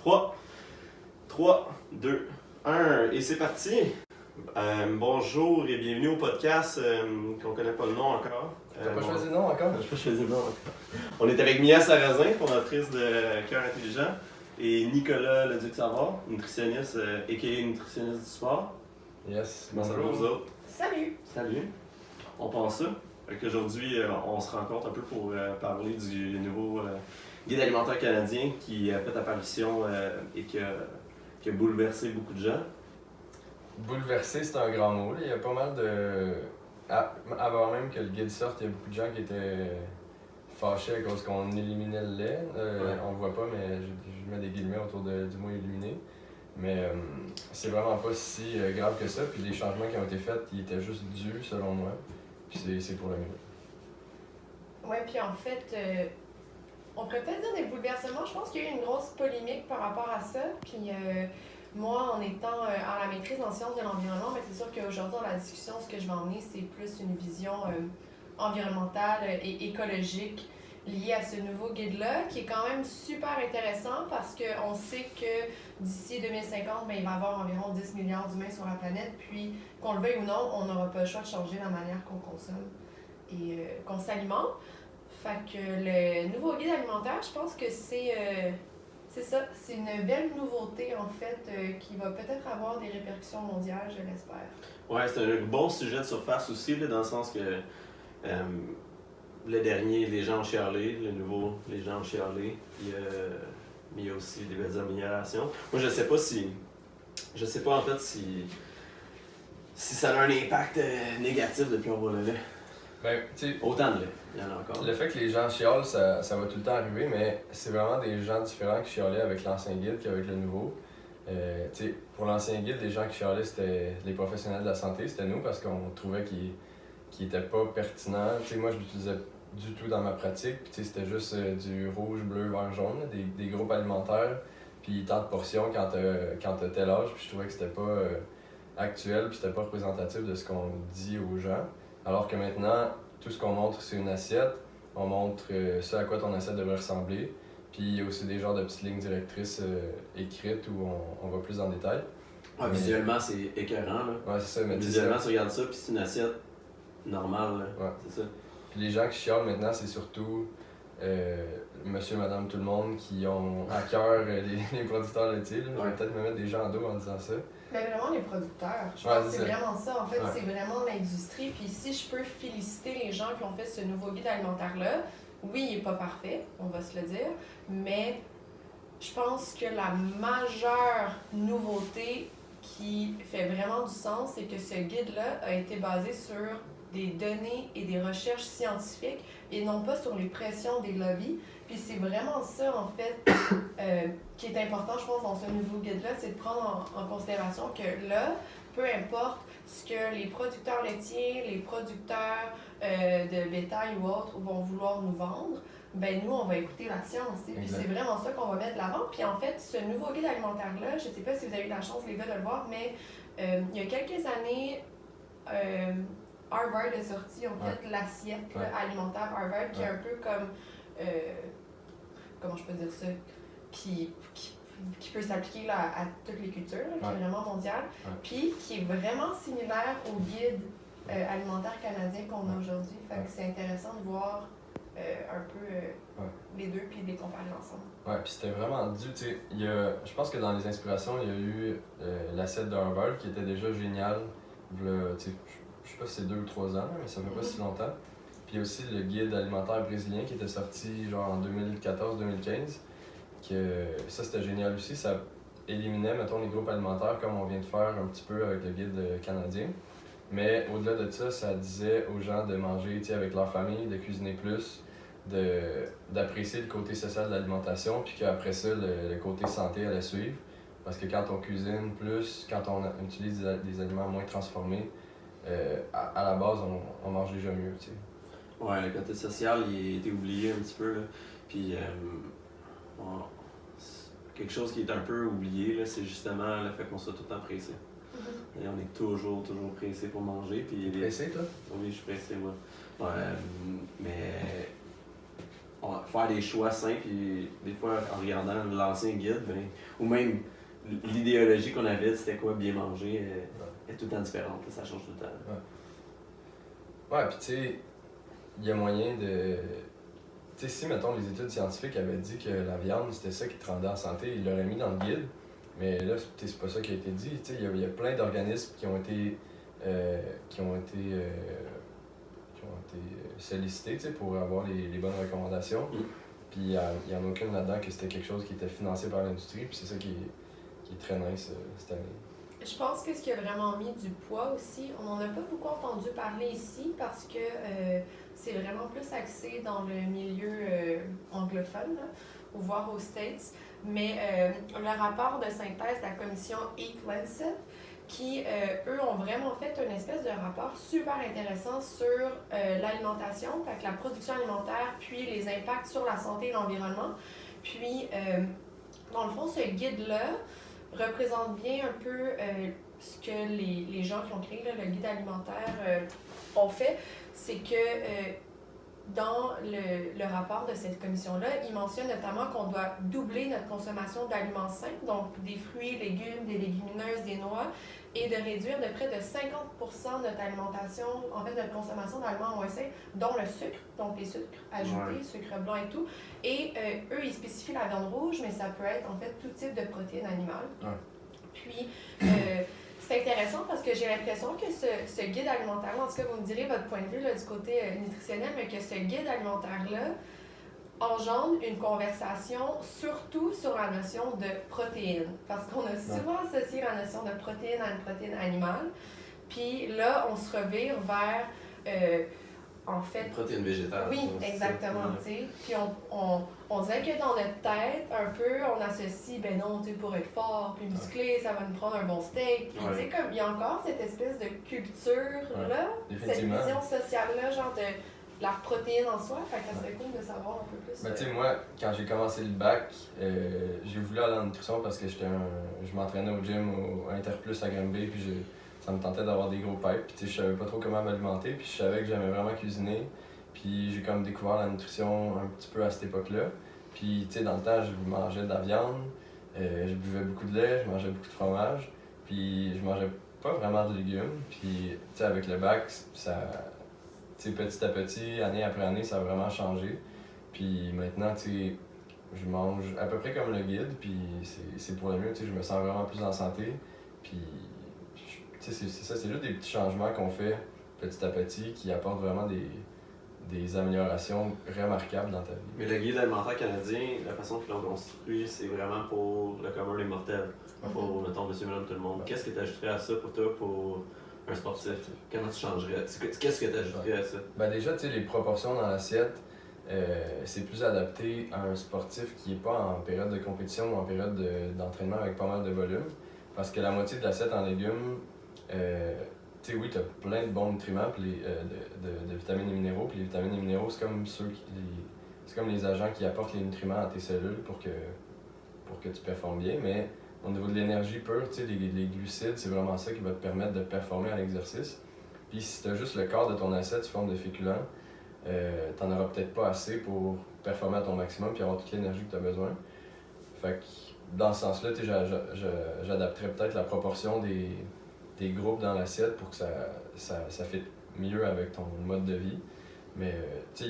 3, 3, 2, 1, et c'est parti! Bonjour et bienvenue au podcast qu'on connaît pas le nom encore. T'as pas choisi le nom encore? J'ai pas choisi le nom encore. On est avec Mia Sarrazin, fondatrice de Cœur Intelligent, et Nicolas Leduc-Savard, nutritionniste, a.k.a. nutritionniste du sport. Yes. Comment ça va vous autres? Salut! Salut! On pense ça. Aujourd'hui, on se rencontre un peu pour parler du nouveau guide alimentaire canadien qui a fait apparition et qui a bouleversé beaucoup de gens. Bouleversé, c'est un grand mot. Là. Il y a pas mal de. Avant même que le guide sorte, il y a beaucoup de gens qui étaient fâchés à cause qu'on éliminait le lait. Ouais. On le voit pas, mais je mets des guillemets autour du mot éliminé. Mais c'est vraiment pas si grave que ça. Puis les changements qui ont été faits, ils étaient juste dus, selon moi. Puis c'est pour le mieux. Ouais, puis en fait, on pourrait peut-être dire des bouleversements. Je pense qu'il y a eu une grosse polémique par rapport à ça. Puis moi, en étant à la maîtrise en sciences de l'environnement, mais c'est sûr qu'aujourd'hui, dans la discussion, ce que je vais emmener, c'est plus une vision environnementale et écologique liée à ce nouveau guide-là, qui est quand même super intéressant parce qu'on sait que d'ici 2050, ben, il va y avoir environ 10 milliards d'humains sur la planète, puis qu'on le veuille ou non, on n'aura pas le choix de changer la manière qu'on consomme et qu'on s'alimente. Fait que le nouveau guide alimentaire, je pense que c'est ça, c'est une belle nouveauté en fait qui va peut-être avoir des répercussions mondiales, je l'espère. Ouais, c'est un bon sujet de surface aussi, là, dans le sens que le dernier, les gens ont chialé, le nouveau, les gens ont chialé, mais il y a aussi des belles améliorations. Moi, je sais pas en fait si ça a un impact négatif depuis qu'on voit le lait. Ben, tu sais, Autant de lait, il y en a encore. le fait que les gens chialent, ça va tout le temps arriver, mais c'est vraiment des gens différents qui chialaient avec l'ancien guide qu'avec le nouveau. Tu sais, pour l'ancien guide, les gens qui chialaient, c'était les professionnels de la santé, c'était nous, parce qu'on trouvait qu'il était pas pertinent. Tu sais, moi, je l'utilisais du tout dans ma pratique, puis tu sais, c'était juste du rouge, bleu, vert, jaune, là, des groupes alimentaires, puis tant de portions quand t'as tel âge, puis je trouvais que c'était pas actuel, puis c'était pas représentatif de ce qu'on dit aux gens. Alors que maintenant, tout ce qu'on montre, c'est une assiette. On montre ce à quoi ton assiette devrait ressembler. Puis il y a aussi des genres de petites lignes directrices écrites où on va plus en détail. Ouais, visuellement, c'est écœurant. Là. Ouais, c'est ça. Mais Visuellement, tu regardes ça, puis c'est une assiette normale. Là. Ouais. C'est ça. Puis les gens qui chialent maintenant, c'est surtout monsieur, madame, tout le monde qui ont à cœur les producteurs laitiers. Là. Je vais peut-être me mettre des gens en dos en disant ça. Mais vraiment les producteurs, je Ouais, pense que c'est c'est ça. vraiment ça. En fait, Ouais. c'est vraiment l'industrie. Puis si je peux féliciter les gens qui ont fait ce nouveau guide alimentaire-là, oui, il n'est pas parfait, on va se le dire, mais je pense que la majeure nouveauté qui fait vraiment du sens, c'est que ce guide-là a été basé sur des données et des recherches scientifiques et non pas sur les pressions des lobbies. Puis c'est vraiment ça, en fait, qui est important, je pense, dans ce nouveau guide-là, c'est de prendre en considération que là, peu importe ce que les producteurs laitiers, les producteurs de bétail ou autres vont vouloir nous vendre, ben nous, on va écouter la science. Puis c'est vraiment ça qu'on va mettre de l'avant. Puis en fait, ce nouveau guide alimentaire-là, je ne sais pas si vous avez eu la chance, les gars, de le voir, mais il y a quelques années, Harvard a sorti en fait l'assiette alimentaire Harvard, qui est un peu comme, comment je peux dire ça, qui peut s'appliquer là, à toutes les cultures, là, qui est vraiment mondial, puis qui est vraiment similaire au guide alimentaire canadien qu'on a aujourd'hui. Fait que c'est intéressant de voir un peu les deux puis de les comparer ensemble. Ouais, puis c'était vraiment dû, tu sais, je pense que dans les inspirations, il y a eu l'assiette de Harvard qui était déjà génial, tu sais, je sais pas si c'est 2 ou 3 ans, mais ça fait pas si longtemps. Puis il y a aussi le guide alimentaire brésilien qui était sorti genre en 2014-2015, que ça c'était génial aussi, ça éliminait, mettons, les groupes alimentaires comme on vient de faire un petit peu avec le guide canadien. Mais au-delà de ça, ça disait aux gens de manger, tu sais, avec leur famille, de cuisiner plus, d'apprécier le côté social de l'alimentation, puis qu'après ça, le côté santé allait suivre. Parce que quand on cuisine plus, quand on utilise des aliments moins transformés, à la base, on mange déjà mieux, tu sais. Ouais, le côté social, il a été oublié un petit peu. Là. Puis, quelque chose qui est un peu oublié, là, c'est justement le fait qu'on soit tout le temps pressé. Et on est toujours pressé pour manger. Puis Pressé, toi? Oui, je suis pressé, moi. Ouais, mais faire des choix sains, puis des fois, en regardant l'ancien guide, ben, ou même l'idéologie qu'on avait, c'était quoi bien manger, est tout le temps différente, ça change tout le temps. Ouais, puis tu sais, il y a moyen de... Tu sais, si, mettons, les études scientifiques avaient dit que la viande, c'était ça qui te rendait en santé, ils l'auraient mis dans le guide. Mais là, c'est pas ça qui a été dit. Tu sais, il y a plein d'organismes qui ont été sollicités, tu sais, pour avoir les bonnes recommandations. Puis il y en a aucune là-dedans que c'était quelque chose qui était financé par l'industrie. Puis c'est ça qui est très nice cette année. Je pense que ce qui a vraiment mis du poids aussi, on n'en a pas beaucoup entendu parler ici parce que c'est vraiment plus axé dans le milieu anglophone, là, ou voire aux States. Mais le rapport de synthèse de la commission Eat-Lancet, qui, eux, ont vraiment fait une espèce de rapport super intéressant sur l'alimentation, fait que la production alimentaire, puis les impacts sur la santé et l'environnement. Puis, dans le fond, ce guide-là représente bien un peu ce que les gens qui ont créé là, le guide alimentaire ont fait. C'est que dans le rapport de cette commission-là, ils mentionnent notamment qu'on doit doubler notre consommation d'aliments sains, donc des fruits, légumes, des légumineuses, des noix, et de réduire de près de 50% notre alimentation, en fait, notre consommation d'aliments moins sains, dont le sucre, donc les sucres ajoutés, sucre blanc et tout. Et eux, ils spécifient la viande rouge, mais ça peut être en fait tout type de protéines animales. Puis, c'est intéressant parce que j'ai l'impression que ce guide alimentaire-là, en tout cas, vous me direz votre point de vue là, du côté nutritionnel, mais que ce guide alimentaire-là engendre une conversation surtout sur la notion de protéines. Parce qu'on a souvent associé la notion de protéines à une protéine animale. Puis là, on se revire vers, en fait... Protéines végétales. Oui, exactement, tu sais. Puis on dirait que dans notre tête, un peu, on associe, ben non, tu sais, pour être fort puis musclé, ça va nous prendre un bon steak. Puis tu sais, comme il y a encore cette espèce de culture-là, cette vision sociale-là, genre de la protéine en soi, fait que ça serait cool de savoir un peu plus. Ben, tu sais, moi, quand j'ai commencé le bac, j'ai voulu aller en nutrition parce que je m'entraînais au gym au Interplus à Granby, puis ça me tentait d'avoir des gros pipes, puis tu sais, je savais pas trop comment m'alimenter, puis je savais que j'aimais vraiment cuisiner, puis j'ai comme découvert la nutrition un petit peu à cette époque-là. Puis tu sais, dans le temps, je mangeais de la viande, je buvais beaucoup de lait, je mangeais beaucoup de fromage, puis je mangeais pas vraiment de légumes, puis tu sais, avec le bac, ça... T'sais, petit à petit, année après année, ça a vraiment changé. Puis maintenant, je mange à peu près comme le guide, puis c'est pour le mieux. Je me sens vraiment plus en santé. Puis c'est ça, c'est juste des petits changements qu'on fait petit à petit qui apportent vraiment des améliorations remarquables dans ta vie. Mais le guide alimentaire canadien, la façon qu'ils l'ont construit, c'est vraiment pour le commun des mortels. Pour, mettons, monsieur, madame, tout le monde. Qu'est-ce que tu ajouterais à ça pour toi, pour un sportif? Comment tu changerais? Qu'est-ce que tu ajouterais à ça? Ben déjà, tu sais, les proportions dans l'assiette, c'est plus adapté à un sportif qui n'est pas en période de compétition ou en période d'entraînement avec pas mal de volume. Parce que la moitié de l'assiette en légumes, tu sais, oui, tu as plein de bons nutriments de vitamines et minéraux. Puis les vitamines et minéraux, c'est comme c'est comme les agents qui apportent les nutriments à tes cellules pour que tu performes bien. Mais au niveau de l'énergie pure, tu sais, les glucides, c'est vraiment ça qui va te permettre de performer à l'exercice. Puis si tu as juste le quart de ton assiette sous forme de féculents, t'en auras peut-être pas assez pour performer à ton maximum et avoir toute l'énergie que tu as besoin. Fait que dans ce sens-là, j'adapterais peut-être la proportion des groupes dans l'assiette pour que ça fitte mieux avec ton mode de vie. Mais tu sais,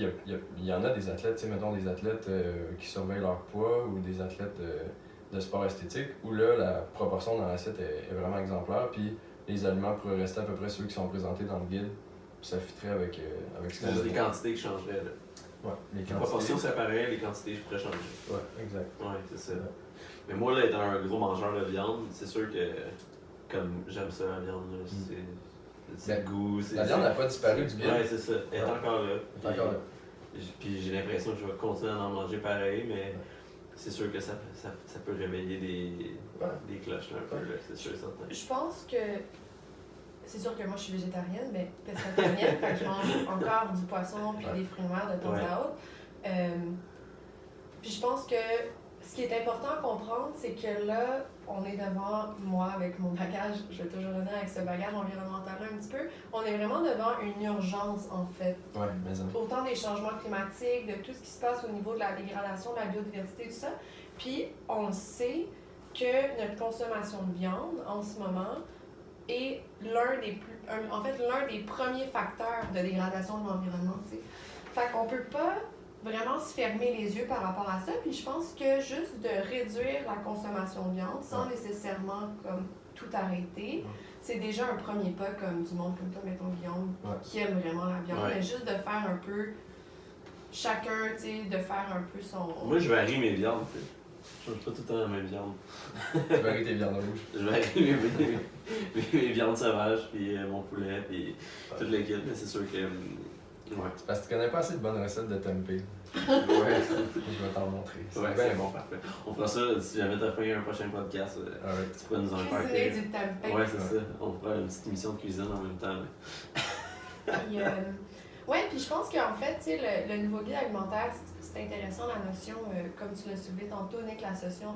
il y en a des athlètes, tu sais, mettons des athlètes qui surveillent leur poids ou des athlètes de sport esthétique, où là, la proportion dans l'assiette est vraiment exemplaire, puis les aliments pourraient rester à peu près ceux qui sont présentés dans le guide, puis ça fitterait avec ce qu'on a. C'est juste les quantités qui changeraient, là. Ouais, les quantités. La proportion, c'est pareil, les quantités, je pourrais changer. Ouais, exact. Ouais, c'est ça. Ouais. Mais moi, là, étant un gros mangeur de viande, c'est sûr que, comme j'aime ça, la viande, là, c'est le goût. La viande n'a pas disparu du guide. Ouais, c'est ça. Elle est encore là. Elle est encore là. Puis j'ai l'impression que je vais continuer à en manger pareil, mais c'est sûr que ça peut réveiller des cloches là, un peu, là, c'est sûr et certain. Je pense que c'est sûr que moi je suis végétarienne, mais pescatarienne, fait que je mange encore du poisson puis des fruits de mer de temps à autre. Puis je pense que Ce qui est important à comprendre, c'est que là, on est devant, moi avec mon bagage, je vais toujours revenir avec ce bagage environnemental-là un petit peu, on est vraiment devant une urgence en fait. Ouais, mais ça. Autant des changements climatiques, de tout ce qui se passe au niveau de la dégradation de la biodiversité, tout ça. Puis on le sait que notre consommation de viande en ce moment est l'un des premiers facteurs de dégradation de l'environnement. T'sais. Fait qu'on peut pas vraiment se fermer les yeux par rapport à ça. Puis je pense que juste de réduire la consommation de viande sans nécessairement comme tout arrêter, c'est déjà un premier pas comme du monde comme toi, mettons Guillaume, qui aime vraiment la viande. Mais juste de faire un peu, chacun, tu sais, de faire un peu son... Moi, je varie mes viandes. Je mange pas tout le temps la même viande. Tu varies tes viandes rouges. Je varie mes viandes sauvages, puis mon poulet, puis toute l'équipe. Mais c'est sûr que... ouais. C'est parce que tu connais pas assez de bonnes recettes de tempeh. Ouais. Je vais t'en montrer. Ouais, c'est bon, parfait. On fera ça si jamais t'as fait un prochain podcast. Tu pourrais nous en faire. Cuisiner du tempeh. Ouais, c'est ça. On fera une petite émission de cuisine en même temps. Puis, ouais, puis je pense qu'en fait, tu sais, le nouveau guide alimentaire, c'est intéressant la notion, comme tu l'as soulevé tantôt, Nick, la notion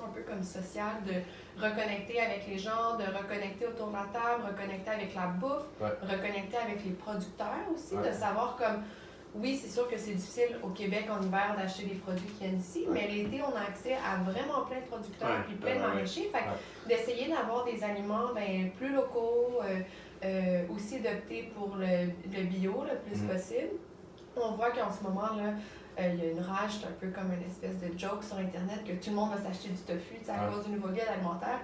un peu comme sociale, de reconnecter avec les gens, de reconnecter autour de la table, reconnecter avec la bouffe, reconnecter avec les producteurs aussi, de savoir comme, oui, c'est sûr que c'est difficile au Québec en hiver d'acheter des produits qui viennent ici, mais l'été, on a accès à vraiment plein de producteurs puis plein de maraîchers. Fait d'essayer d'avoir des aliments plus locaux, aussi d'opter pour le bio le plus possible. On voit qu'en ce moment, là, il y a une rage, c'est un peu comme une espèce de joke sur Internet que tout le monde va s'acheter du tofu à cause du nouveau guide alimentaire.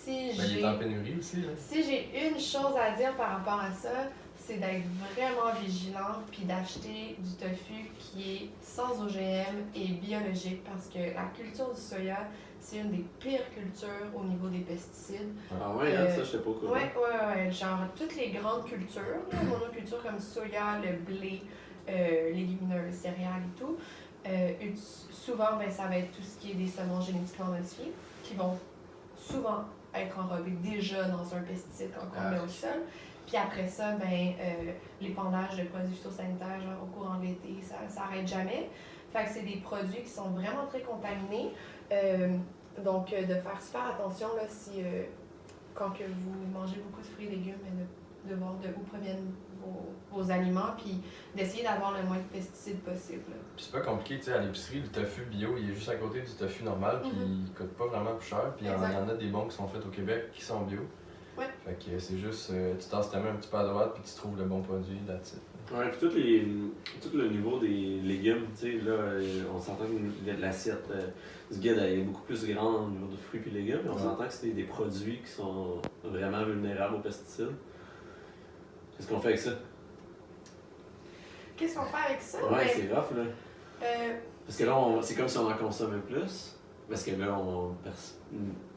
Il est en pénurie aussi. Là. Si j'ai une chose à dire par rapport à ça, c'est d'être vraiment vigilant puis d'acheter du tofu qui est sans OGM et biologique parce que la culture du soya, c'est une des pires cultures au niveau des pesticides. Ah ouais, ça, je sais pas au courant. Ouais. Genre, toutes les grandes cultures, monocultures comme soya, le blé, légumineuses, céréales et tout, souvent, ça va être tout ce qui est des semences génétiquement modifiées qui vont souvent être enrobées déjà dans un pesticide quand on met au sol. Puis après ça, l'épandage de produits phytosanitaires genre, au courant de l'été, ça s'arrête jamais. Fait que c'est des produits qui sont vraiment très contaminés. Donc, de faire super attention là, si, quand que vous mangez beaucoup de fruits et légumes, de voir de où proviennent vos aliments, puis d'essayer d'avoir le moins de pesticides possible. Puis c'est pas compliqué, tu sais, à l'épicerie, le tofu bio, il est juste à côté du tofu normal, puis il coûte pas vraiment plus cher. Puis il y en a des bons qui sont faits au Québec qui sont bio. Ouais. Fait que c'est juste, tu tasses ta main un petit peu à droite, puis tu trouves le bon produit, that's it. Ouais, puis tout le niveau des légumes, tu sais, là, on s'entend que l'assiette du guide est beaucoup plus grande au niveau de fruits et légumes, mais on s'entend que c'est des produits qui sont vraiment vulnérables aux pesticides. Qu'est-ce qu'on fait avec ça? Qu'est-ce qu'on fait avec ça? Ouais, c'est rough, là. Parce que là, c'est comme si on en consommait plus, parce que là,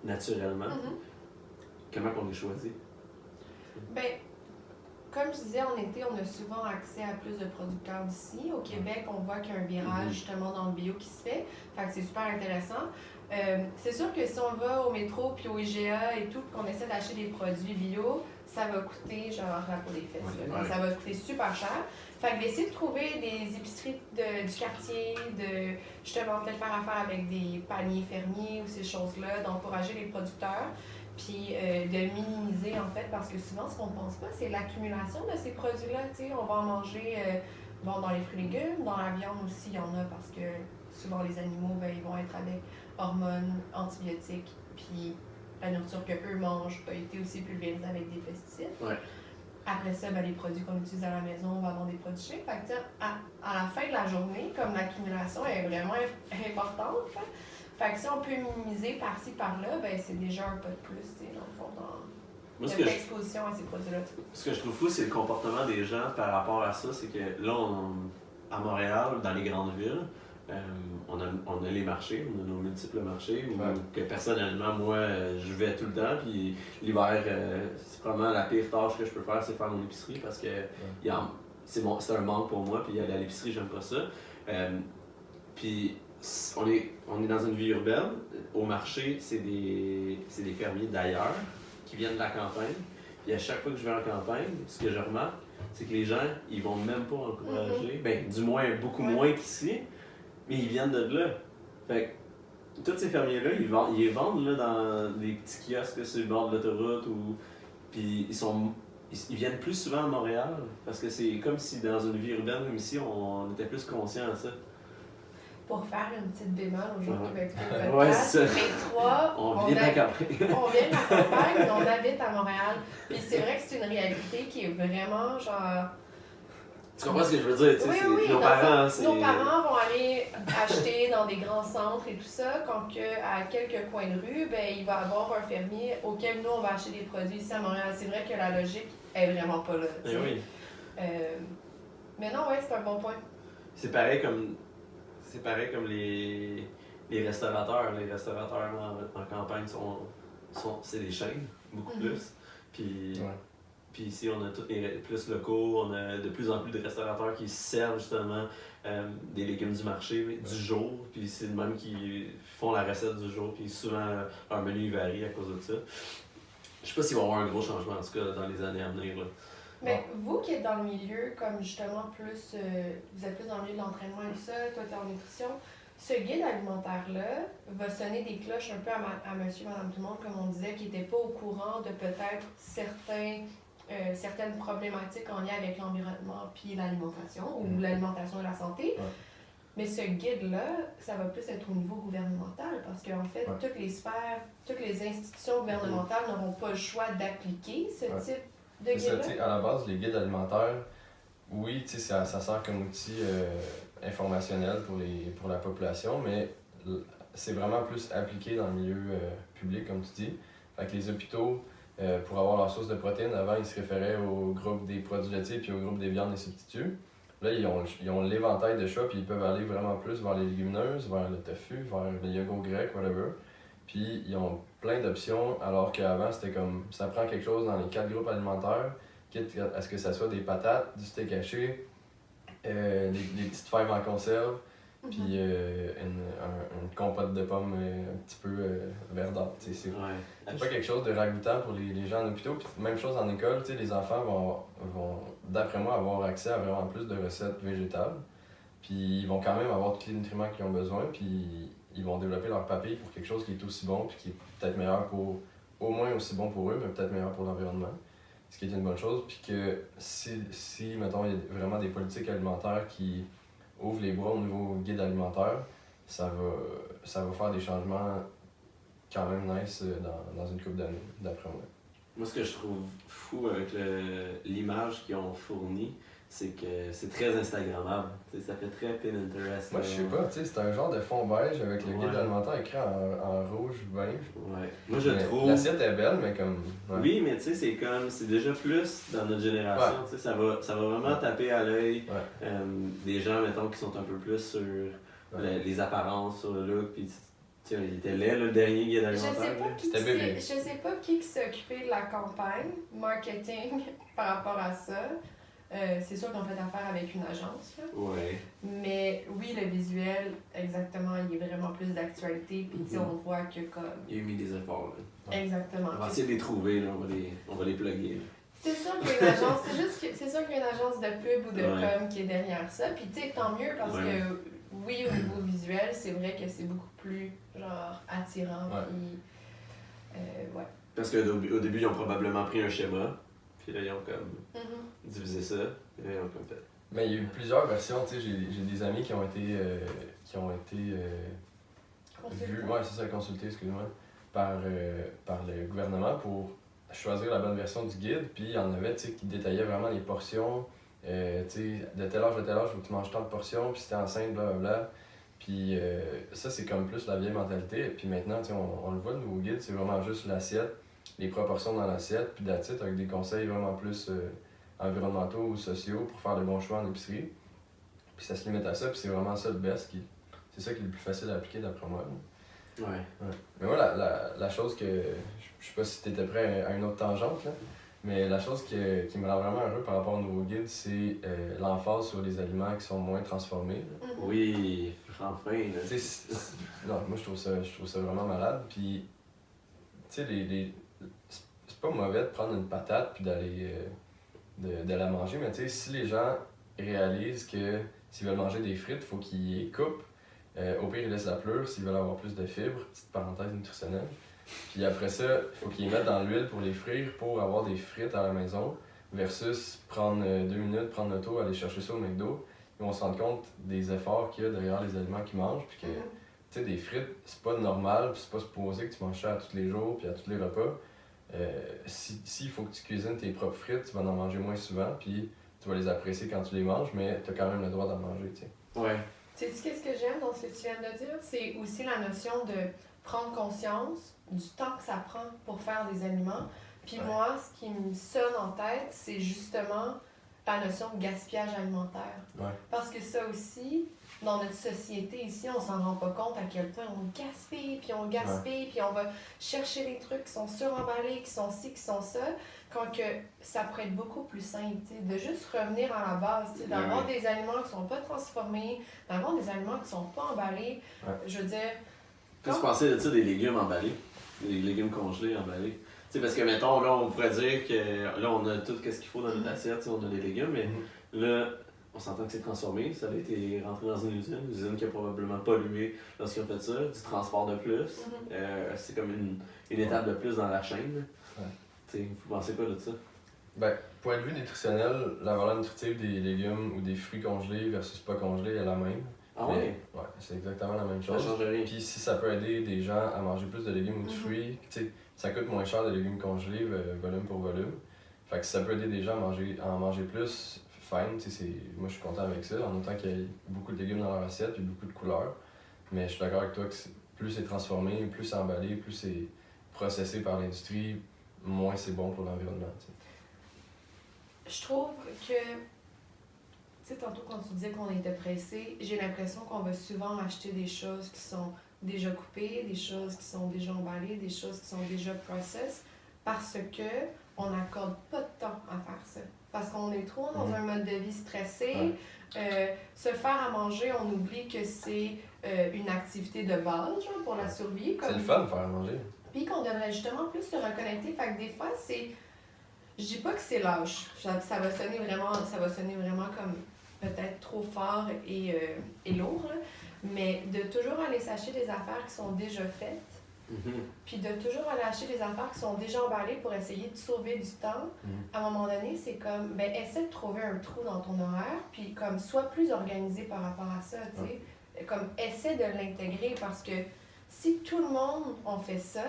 naturellement. Comment qu'on les choisit? Comme je disais, en été, on a souvent accès à plus de producteurs d'ici. Au Québec, on voit qu'il y a un virage justement dans le bio qui se fait. Fait que c'est super intéressant. C'est sûr que si on va au métro puis au IGA et tout, qu'on essaie d'acheter des produits bio, ça va coûter genre la peau des fesses. Ça va coûter super cher. Fait que d'essayer de trouver des épiceries du quartier, de justement peut-être faire affaire avec des paniers fermiers ou ces choses-là, d'encourager les producteurs. Puis de minimiser en fait, parce que souvent ce qu'on ne pense pas, c'est l'accumulation de ces produits-là. On va en manger dans les fruits et légumes, dans la viande aussi, il y en a parce que souvent les animaux, ils vont être avec hormones, antibiotiques, puis la nourriture qu'eux mangent a été aussi pulvérisée avec des pesticides. Ouais. Après ça, les produits qu'on utilise à la maison, on va avoir des produits chimiques. Fait que à la fin de la journée, comme l'accumulation est vraiment importante, fait que si on peut minimiser par-ci, par-là, c'est déjà un pas de plus, dans le fond, dans l'exposition à ces produits-là. Ce que je trouve fou, c'est le comportement des gens par rapport à ça. C'est que là, à Montréal, dans les grandes villes, on a les marchés, on a nos multiples marchés, que personnellement, moi, je vais tout le temps, puis l'hiver, c'est probablement la pire tâche que je peux faire, c'est faire mon épicerie, parce que c'est un manque pour moi, puis aller à l'épicerie, j'aime pas ça. Puis on est dans une vie urbaine. Au marché, c'est des fermiers d'ailleurs qui viennent de la campagne. Et à chaque fois que je vais en campagne, ce que je remarque, c'est que les gens, ils vont même pas encourager. Du moins, beaucoup moins qu'ici, mais ils viennent de là. Fait tous ces fermiers-là, ils les vendent là, dans des petits kiosques là, sur le bord de l'autoroute. Puis ils viennent plus souvent à Montréal parce que c'est comme si dans une vie urbaine comme ici, on était plus conscient de ça. Pour faire une petite bémol aux gens qui veulent écouter le podcast, Ouais, c'est ça. les trois, On vient de la campagne. on vient de la campagne, mais on habite à Montréal. Puis c'est vrai que c'est une réalité qui est vraiment genre. Tu comprends ce que je veux dire? Tu sais, Oui, c'est- oui, nos parents, c'est. nos parents vont aller acheter dans des grands centres et tout ça, quand que, à quelques coins de rue, ben, il va y avoir un fermier auquel nous, on va acheter des produits ici à Montréal. C'est vrai que la logique est vraiment pas là. tu Eh sais. oui. Mais non, ouais, c'est un bon point. C'est pareil comme les restaurateurs. Les restaurateurs en campagne c'est des chaînes, beaucoup Mhm. plus. Puis, Ouais. puis ici, on a tous les plus locaux, on a de plus en plus de restaurateurs qui servent justement des légumes du marché du jour. Puis c'est le même qui font la recette du jour. Puis souvent, leur menu varie à cause de ça. Je sais pas s'il va y avoir un gros changement, en tout cas, dans les années à venir. Là. Mais vous qui êtes dans le milieu, comme justement plus, vous êtes plus dans le milieu de l'entraînement et tout ça, toi t'es en nutrition, ce guide alimentaire-là va sonner des cloches un peu à monsieur, madame, tout le monde, comme on disait, qui n'étaient pas au courant de peut-être certaines problématiques en lien avec l'environnement puis l'alimentation, ou l'alimentation et la santé. Ouais. Mais ce guide-là, ça va plus être au niveau gouvernemental, parce qu'en fait, Ouais. toutes les sphères, toutes les institutions gouvernementales n'auront pas le choix d'appliquer ce Ouais. type de C'est ça, guide-là. tu sais, à la base, les guides alimentaires, oui, tu sais, ça sert comme outil informationnel pour la population, mais c'est vraiment plus appliqué dans le milieu public, comme tu dis. Fait que les hôpitaux, pour avoir leur source de protéines, avant, ils se référaient au groupe des produits laitiers puis au groupe des viandes et substituts. Là, ils ont l'éventail de choix, puis ils peuvent aller vraiment plus vers les légumineuses, vers le tofu, vers le yogourt grec, whatever. Puis ils ont plein d'options, alors qu'avant, c'était comme, ça prend quelque chose dans les 4 groupes alimentaires, quitte à ce que ça soit des patates, du steak haché, des petites fèves en conserve, puis une compote de pommes un petit peu verdâtre. Tu sais, c'est pas quelque chose de ragoûtant pour les gens en hôpitaux. Puis même chose en école, tu sais, les enfants vont, d'après moi, avoir accès à vraiment plus de recettes végétales. Puis ils vont quand même avoir tous les nutriments qu'ils ont besoin, puis ils vont développer leur papille pour quelque chose qui est aussi bon, puis qui est peut-être meilleur au moins aussi bon pour eux, mais peut-être meilleur pour l'environnement. Ce qui est une bonne chose, puis que si mettons, il y a vraiment des politiques alimentaires qui ouvrent les bras au niveau guide alimentaire, ça va faire des changements quand même nice dans une couple d'années, d'après moi. Moi, ce que je trouve fou avec l'image qu'ils ont fournie, c'est que c'est très Instagrammable. Tu sais, ça fait très Pinterest. Moi, je sais pas, tu sais, c'est un genre de fond beige avec le guide Ouais. alimentaire écrit en rouge, beige. Ouais. Moi, je Mais trouve. l'assiette est belle, mais comme. Ouais. Oui, mais tu sais, c'est déjà plus dans notre génération. Ouais. Tu sais, ça va vraiment taper à l'œil Ouais. des gens, mettons, qui sont un peu plus sur les apparences, sur le look. Puis, tu sais, il était laid, le dernier guide Je sais alimentaire. pas là. qui C'était bébé. je sais pas qui s'est occupé de la campagne marketing par rapport à ça. C'est sûr qu'on fait affaire avec une agence, là. Ouais. Mais oui, le visuel, exactement, il est vraiment plus d'actualité. Puis tu sais, on voit que comme. Il a mis des efforts. Là. Ouais. Exactement. On va essayer de les trouver, là. On va les plugger. Là. C'est sûr qu'il y a une agence, c'est sûr qu'il y a une agence de pub ou de Ouais. com qui est derrière ça. Puis tu sais, tant mieux parce Ouais. que oui, au niveau visuel, c'est vrai que c'est beaucoup plus genre attirant. Ouais. Puis ouais. Parce qu'au début, ils ont probablement pris un schéma. Puis là, ils ont comme Mhm. divisé ça. Et là, ils ont comme fait. Mais il y a eu plusieurs versions, tu sais, j'ai des amis qui ont été vus, ouais, c'est ça, consultés, excuse-moi, par le gouvernement pour choisir la bonne version du guide. Puis il y en avait, tu sais, qui détaillaient vraiment les portions, tu sais, de tel âge, faut que tu manges tant de portions, puis si t'es enceinte, blablabla. Puis ça, c'est comme plus la vieille mentalité. Puis maintenant, tu sais, on le voit, le nouveau guide, c'est vraiment juste l'assiette, les proportions dans l'assiette, puis that's it, avec des conseils vraiment plus environnementaux ou sociaux pour faire le bon choix en épicerie. Puis ça se limite à ça, puis c'est vraiment ça le best. C'est ça qui est le plus facile à appliquer d'après moi. Ouais. Ouais. Mais moi, la chose que. Je sais pas si t'étais prêt à une autre tangente, là, mais la chose qui me rend vraiment heureux par rapport au nouveau guide, c'est l'emphase sur les aliments qui sont moins transformés. Là. Mhm. Oui, enfin. Là. Tu sais, non, moi je trouve ça vraiment malade. Puis, tu sais, c'est pas mauvais de prendre une patate puis d'aller de la manger, mais tu sais, si les gens réalisent que s'ils veulent manger des frites, il faut qu'ils les coupent, Au pire, ils laissent la pleure s'ils veulent avoir plus de fibres, petite parenthèse nutritionnelle. Puis après ça, il faut qu'ils mettent dans l'huile pour les frire pour avoir des frites à la maison, versus prendre 2 minutes, prendre l'auto, aller chercher ça au McDo. Ils vont se rendre compte des efforts qu'il y a derrière les aliments qu'ils mangent, puis que, tu sais, des frites, c'est pas normal, puis c'est pas supposé que tu manges ça à tous les jours, puis à tous les repas. S'il faut que tu cuisines tes propres frites, tu vas en manger moins souvent, puis tu vas les apprécier quand tu les manges, mais tu as quand même le droit d'en manger, tu sais. Ouais. Sais-tu qu'est-ce que j'aime dans ce que tu viens de dire? C'est aussi la notion de prendre conscience du temps que ça prend pour faire des aliments. Puis moi, ce qui me sonne en tête, c'est justement la notion de gaspillage alimentaire. Ouais. Parce que ça aussi, dans notre société ici, on s'en rend pas compte à quel point on gaspille, puis on va chercher des trucs qui sont suremballés, qui sont ci, qui sont ça, quand que ça pourrait être beaucoup plus simple, de juste revenir à la base, d'avoir des aliments qui sont pas transformés, d'avoir des aliments qui sont pas emballés. Je veux dire... Qu'est-ce que tu pensais de ça, des légumes emballés? Des légumes congelés emballés? T'sais, parce que, mettons, là, on pourrait dire que là, on a tout ce qu'il faut dans notre assiette, on a des légumes, mais là, on s'entend que c'est transformé, ça a été rentré dans une usine qui a probablement pollué lorsqu'ils ont fait ça, du transport de plus. C'est comme une étape de plus dans la chaîne. Vous pensez quoi de ça? Ben, point de vue nutritionnel, la valeur nutritive des légumes ou des fruits congelés versus pas congelés est la même. Ah ouais? Ouais, c'est exactement la même chose. Ça change rien. Puis si ça peut aider des gens à manger plus de légumes ou de fruits, tu sais, ça coûte moins cher de légumes congelés, volume pour volume. Fait que si ça peut aider des gens à en manger plus, fine, tu sais, moi je suis content avec ça, en autant qu'il y ait beaucoup de légumes dans leur assiette puis beaucoup de couleurs. Mais je suis d'accord avec toi que plus c'est transformé, plus c'est emballé, plus c'est processé par l'industrie, moins c'est bon pour l'environnement. Je trouve que, tu sais, tantôt quand tu disais qu'on était pressé, j'ai l'impression qu'on va souvent acheter des choses qui sont déjà coupées, des choses qui sont déjà emballées, des choses qui sont déjà processed, parce que on n'accorde pas de temps à faire ça. Parce qu'on est trop dans un mode de vie stressé. Se faire à manger, on oublie que c'est une activité de base, genre, pour la survie. C'est le fun de faire à manger. Puis qu'on devrait justement plus se reconnecter. Fait que des fois, c'est... Je dis pas que c'est lâche. Ça va sonner vraiment comme peut-être trop fort et lourd, là. Mais de toujours aller s'acheter des affaires qui sont déjà faites, puis de toujours aller acheter des affaires qui sont déjà emballées pour essayer de sauver du temps, à un moment donné, c'est comme, ben, essaie de trouver un trou dans ton horaire, puis comme, sois plus organisé par rapport à ça, tu sais. Comme, essaie de l'intégrer parce que si tout le monde en fait ça,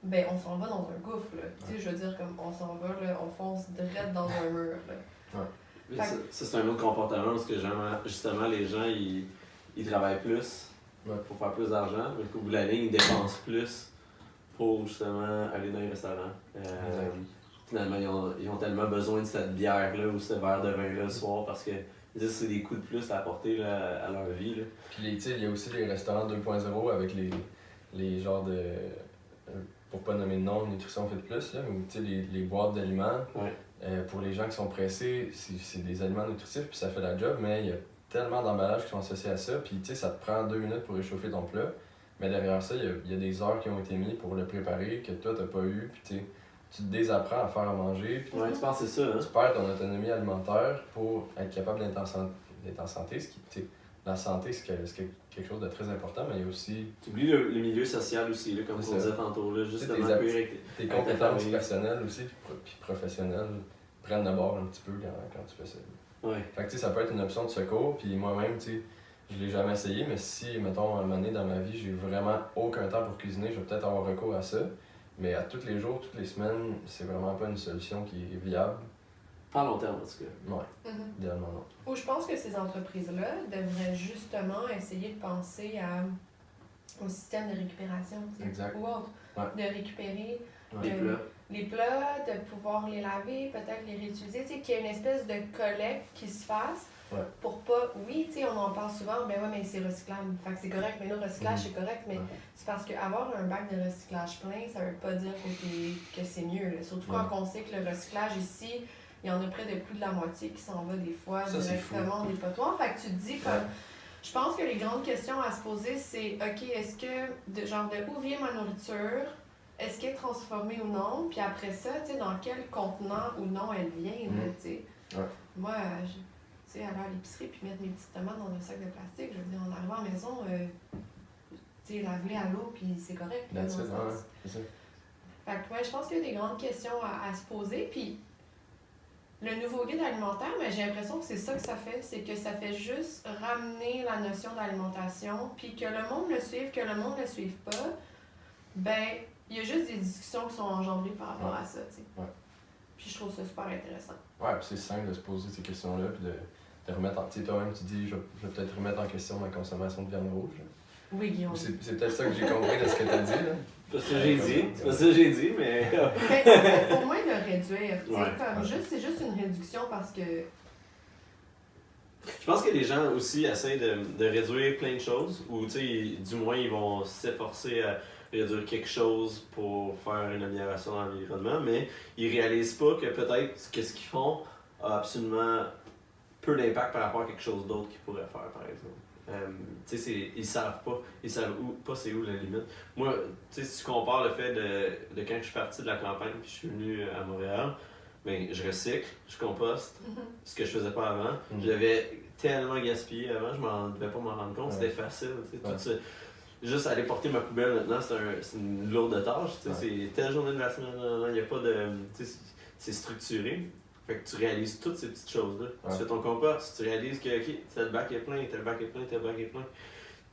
ben, on s'en va dans un gouffre, là. Tu sais, je veux dire, comme, on s'en va, là, on fonce direct dans un mur, là. Ça, c'est un autre comportement parce que justement, les gens, ils travaillent plus pour faire plus d'argent, mais qu'au bout de la ligne, ils dépensent plus pour justement aller dans les restaurants. Finalement, ils ont tellement besoin de cette bière-là ou ce verre de vin-là le soir parce que c'est des coups de plus à apporter là, à leur vie. Là. Puis il y a aussi les restaurants 2.0 avec les genres de... pour pas nommer de nom, nutrition fait plus, là, ou les boîtes d'aliments. Pour les gens qui sont pressés, c'est des aliments nutritifs, puis ça fait la job, mais il y a tellement d'emballages qui sont associés à ça, puis ça te prend 2 minutes pour réchauffer ton plat, mais derrière ça, il y a des heures qui ont été mises pour le préparer, que toi, t'as pas eu, puis tu te désapprends à faire à manger, puis tu penses que c'est ça, hein? Tu perds ton autonomie alimentaire pour être capable d'être en santé, ce qui, la santé, c'est quelque chose de très important, mais il y a aussi... Tu oublies le milieu social aussi, là, comme on disait tantôt, là, justement. Tes compétences personnelles aussi, puis professionnelles, prennent le bord un petit peu quand tu fais ça. Fait que ça peut être une option de secours, puis moi-même, je l'ai jamais essayé, mais si, mettons, à un moment donné dans ma vie, j'ai vraiment aucun temps pour cuisiner, je vais peut-être avoir recours à ça. Mais à tous les jours, toutes les semaines, c'est vraiment pas une solution qui est viable. Pas à long terme, en tout cas. Ouais, idéalement non. Ou je pense que ces entreprises-là devraient justement essayer de penser au système de récupération, ou autre. De récupérer les plats, de pouvoir les laver, peut-être les réutiliser, qu'il y ait une espèce de collecte qui se fasse pour pas... Oui, on en parle souvent, ben ouais, mais c'est recyclable. Fait que c'est correct, mais le recyclage, c'est correct, mais c'est parce qu'avoir un bac de recyclage plein, ça veut pas dire que c'est mieux. Là. Surtout quand on sait que le recyclage ici, il y en a près de plus de la moitié qui s'en va des fois directement des potoirs. Fait que tu te dis comme... Je pense que les grandes questions à se poser, c'est OK, est-ce que, de où vient ma nourriture? Est-ce qu'elle est transformée ou non? Puis après ça, dans quel contenant ou non elle vient, là, tu sais. Moi, tu sais, aller à l'épicerie puis mettre mes petites tomates dans un sac de plastique. Je veux dire, en arrivant à la maison, tu sais, laver à l'eau puis c'est correct. Là, That's dans it, le sens. ouais, c'est ça. Fait que, ouais, je pense qu'il y a des grandes questions à se poser. Puis le nouveau guide alimentaire, mais j'ai l'impression que c'est ça que ça fait. C'est que ça fait juste ramener la notion d'alimentation. Puis que le monde le suive, que le monde ne le suive pas. Ben, il y a juste des discussions qui sont engendrées par rapport à ça, tu sais. Ouais. Puis je trouve ça super intéressant. Ouais, puis c'est simple de se poser ces questions-là, puis de remettre en... Tu sais, toi-même, tu dis, je vais peut-être remettre en question ma consommation de viande rouge. Oui, Guillaume. Ou c'est peut-être ça que j'ai compris de ce que tu as dit, là. C'est pas ça que j'ai dit, c'est pas ça que j'ai dit, mais. Ben, au moins de réduire, tu sais, Ouais, comme ouais. c'est juste une réduction parce que... Je pense que les gens aussi essaient de réduire plein de choses, ou tu sais, du moins ils vont s'efforcer à réduire quelque chose pour faire une amélioration dans l'environnement, mais ils réalisent pas que peut-être que ce qu'ils font a absolument peu d'impact par rapport à quelque chose d'autre qu'ils pourraient faire, par exemple. Tu sais, ils savent pas c'est où la limite. Moi, tu sais, si tu compares le fait de quand je suis parti de la campagne puis je suis venu à Montréal, ben, je recycle, je composte, ce que je faisais pas avant. J'avais tellement gaspillé avant, je devais pas m'en rendre compte, c'était facile. Tu sais, tout ça. Juste aller porter ma poubelle maintenant, c'est une lourde tâche. Tu sais, c'est telle journée de la semaine, il n'y a pas de. Tu sais, c'est structuré. Fait que tu réalises toutes ces petites choses-là. Tu fais ton compost, tu réalises que ok, tel bac est plein, tel bac est plein, tel bac est plein.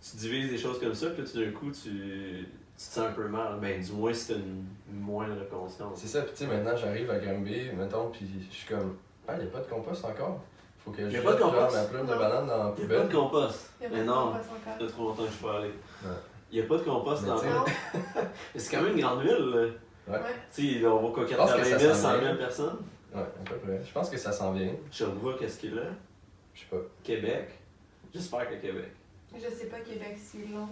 Tu divises des choses comme ça, puis là, tout d'un coup, tu te sens un peu mal. Ben, du moins, si tu as une moindre conscience. C'est ça, puis tu sais, maintenant j'arrive à Granby, mettons, puis je suis comme, ah, il n'y a pas de compost encore. Faut que je Y a pas de jette, genre, compost? ma plume de Non. banane dans la Il n'y a pas poubelle. de compost. Il y a pas Mais de non, compost encore. ça fait trop longtemps que je suis pas allé. Ouais. Il n'y a pas de compost Mais dans tu sais, Non, Mais c'est quand même une grande ville, là. Ouais. Tu sais, on va quoi, Je pense que 80 ça 000, s'en 100 000 vient. personnes. Ouais, à peu près. Je pense que ça s'en vient. Sherbrooke, est-ce qu'il est là? Je sais pas, Québec? J'espère qu'à Québec. je sais pas Québec si long.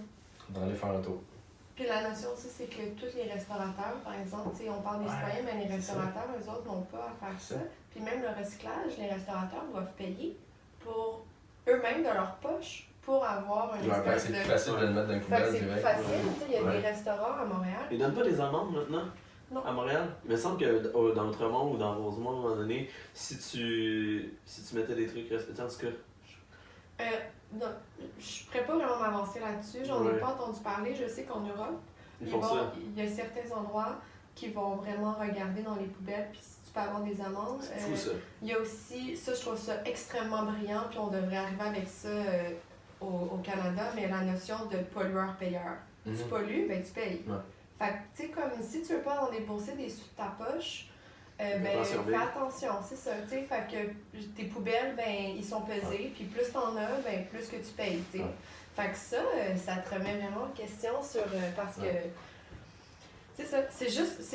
dans les faire un tour. Puis la notion aussi, c'est que tous les restaurateurs, par exemple, tu sais, on parle des citoyens, mais les c'est ça. restaurateurs, eux autres, n'ont pas à faire C'est ça. ça. Puis même le recyclage, les restaurateurs doivent payer pour eux-mêmes de leur poche pour avoir un Ouais, espèce c'est de... plus facile de le mettre dans une Fait que poubelle c'est plus direct. facile, tu sais, il y a Ouais. des restaurants à Montréal. Ils donnent pas des amendes maintenant? Non. À Montréal? Il me semble que dans Outremont ou dans Rosemont, à un moment donné, si tu mettais des trucs... En tout cas, Non, je ne pourrais pas vraiment m'avancer là-dessus, j'en ai Ouais. pas entendu parler. Je sais qu'en Europe, ils font ça. il y a certains endroits qui vont vraiment regarder dans les poubelles, puis si tu peux avoir des amendes. C'est fou, ça. Il y a aussi, ça je trouve ça extrêmement brillant, puis on devrait arriver avec ça au Canada, mais la notion de pollueur-payeur. Tu Mhm. pollues, ben tu payes. Ouais. Fait que, tu sais, comme si tu veux pas en débourser des sous de ta poche, ben, Fais attention, fais attention, c'est ça, tu sais, fait que tes poubelles, ben, ils sont pesés, puis plus t'en as, ben, plus que tu payes, tu sais. Ouais. Fait que ça, ça te remet vraiment en question sur, parce que, c'est ça, c'est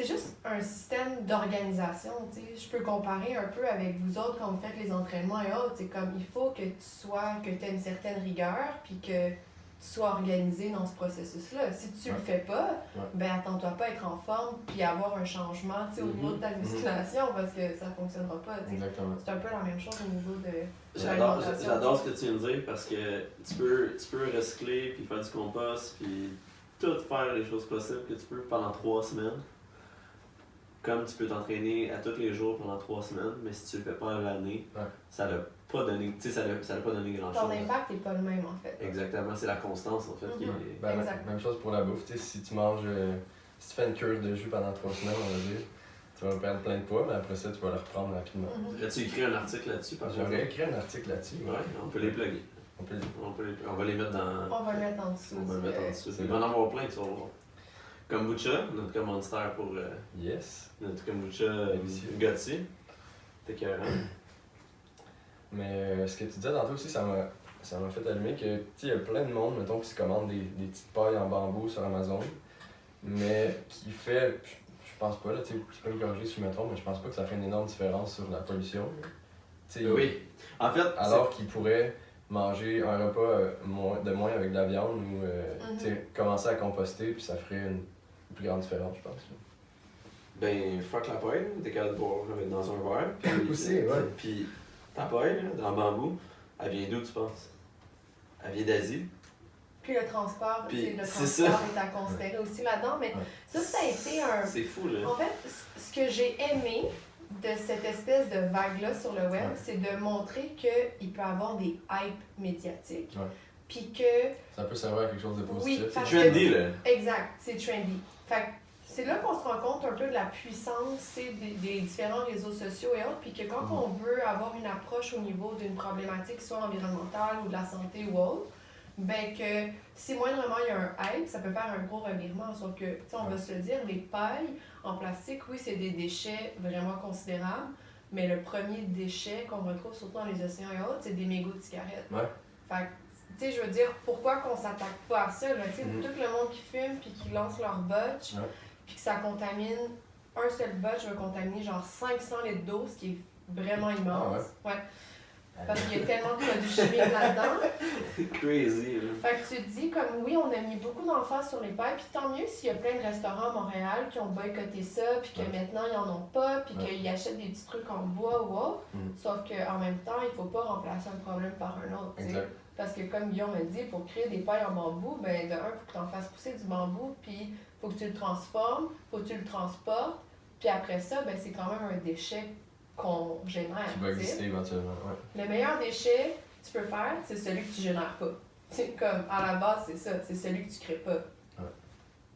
juste un système d'organisation, tu sais. Je peux comparer un peu avec vous autres quand vous faites les entraînements et autres, c'est comme, il faut que tu aies une certaine rigueur, puis que tu sois organisé dans ce processus-là. Si tu le fais pas, ben attends-toi pas à être en forme puis avoir un changement, tu sais, au niveau de ta musculation parce que ça fonctionnera pas, tu sais. Exactement. C'est un peu la même chose au niveau de J'adore l'alimentation. ce que tu viens de dire parce que tu peux recycler puis faire du compost puis tout faire les choses possibles que tu peux pendant 3 semaines. Comme tu peux t'entraîner à tous les jours pendant 3 semaines, mais si tu le fais pas à l'année, ça n'a pas donné, tu sais, ça n'a pas donné grand Ton chose. impact n'est pas le même en fait. Exactement, c'est la constance en fait qui est. Ben, Exact. même chose pour la bouffe, tu sais, si tu manges, si tu fais une cure de jus pendant 3 semaines, on va dire, tu vas perdre plein de poids, mais après ça, tu vas le reprendre rapidement. As-tu écrit un article là-dessus par exemple? J'aurais écrit un article là-dessus. Ouais, on peut les plugger. On peut... On va les mettre dans. On va le mettre en dessous. On va le mettre en dessous. c'est Il va en avoir plein, tu vas voir. Kombucha, notre commanditaire pour Yes. notre kombucha Délicieux. Gotti. T'es carré. Mais ce que tu disais tantôt aussi, ça m'a fait allumer que, tu sais, il y a plein de monde, mettons, qui se commande des petites pailles en bambou sur Amazon, mais qui fait, je pense pas, là, tu sais, tu peux me corriger si je me trompe, mais je pense pas que ça fait une énorme différence sur la pollution. Tu sais, Oui. En fait, alors qu'ils pourraient manger un repas de moins avec de la viande ou tu sais, commencer à composter, puis ça ferait une plus grande différence, je pense. ben, fuck la paille, t'es capable de boire dans un verre. Puis, Aussi, ouais. Puis ta paille, là, dans le bambou, elle vient d'où tu penses? Elle vient d'Asie. Puis le transport, Puis, tu sais, le c'est transport est à considérer aussi là-dedans, mais ça a été un... C'est fou, là. En fait, ce que j'ai aimé de cette espèce de vague-là sur le web, Ouais. c'est de montrer qu'il peut y avoir des hypes médiatiques. Ouais. Puis que, Ça peut servir à quelque chose de positif. Oui, C'est parce trendy, là. exact, c'est trendy. Fait que c'est là qu'on se rend compte un peu de la puissance des différents réseaux sociaux et autres, puis que quand on veut avoir une approche au niveau d'une problématique, soit environnementale ou de la santé ou autre, ben que si moindrement il y a un hype, ça peut faire un gros revirement. Sauf que, tu sais, on va se le dire, les pailles en plastique, oui, c'est des déchets vraiment considérables, mais le premier déchet qu'on retrouve surtout dans les océans et autres, c'est des mégots de cigarettes. Ouais. Fait que, tu sais, je veux dire, pourquoi qu'on s'attaque pas à ça, là, tu sais, Mhm. tout le monde qui fume puis qui lance leur botch, Ouais. puis que ça contamine, un seul botch va contaminer genre 500 litres d'eau, ce qui est vraiment immense. Ouais. Parce qu'il y a tellement de produits chimiques là-dedans. Crazy, là. Fait que tu te dis, comme oui, on a mis beaucoup d'emphase sur les pailles, puis tant mieux s'il y a plein de restaurants à Montréal qui ont boycotté ça, puis que maintenant ils en ont pas, puis Ouais. qu'ils achètent des petits trucs en bois ou autre. Mm. Sauf qu'en même temps, il faut pas remplacer un problème par un autre. tu sais. Exact. Parce que comme Guillaume a dit, pour créer des pailles en bambou, ben de un, il faut que tu en fasses pousser du bambou, puis faut que tu le transformes, faut que tu le transportes, puis après ça, ben c'est quand même un déchet qu'on génère. Qui va tu sais. exister éventuellement. Ouais. Le meilleur déchet que tu peux faire, c'est celui que tu génères pas. C'est comme, à la base, c'est ça, c'est celui que tu crées pas.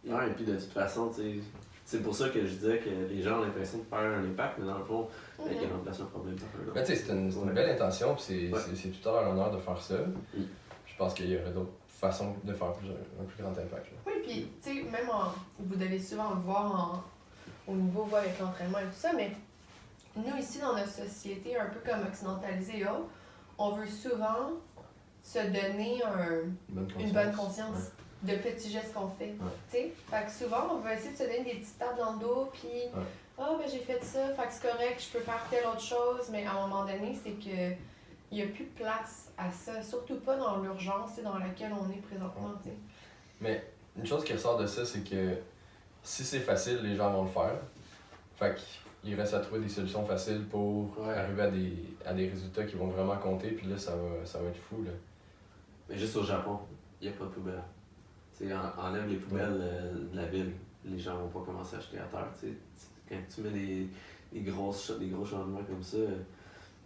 Ouais, et puis de toute façon, tu sais, c'est pour ça que je disais que les gens ont l'impression de faire un impact, mais dans le fond, Mhm. ils remplacent un problème par un autre. Mais tu sais, c'est une Ouais. belle intention, puis Ouais. c'est tout à leur honneur de faire ça. Mm. Je pense qu'il y aurait d'autres façons de faire un plus grand impact. Là. Oui, puis, tu sais, même vous devez souvent le voir au niveau avec l'entraînement et tout ça, mais nous, ici, dans notre société, un peu comme occidentalisée et autres, on veut souvent se donner une bonne conscience de petits gestes qu'on fait. Tu sais, fait que souvent, on va essayer de se donner des petites tapes dans le dos, puis ah, ben j'ai fait ça, fait que c'est correct, je peux faire telle autre chose, mais à un moment donné, c'est que il n'y a plus de place à ça, surtout pas dans l'urgence tu sais, dans laquelle on est présentement. Tu sais. Mais une chose qui ressort de ça, c'est que si c'est facile, les gens vont le faire. Fait qu'il reste à trouver des solutions faciles pour Ouais. arriver à des résultats qui vont vraiment compter, puis là, ça va être fou. Là. Mais juste au Japon, il n'y a pas de poubelle. Tu sais, enlève les poubelles de la ville, les gens vont pas commencer à acheter à terre. Tu sais. Quand tu mets des gros changements comme ça,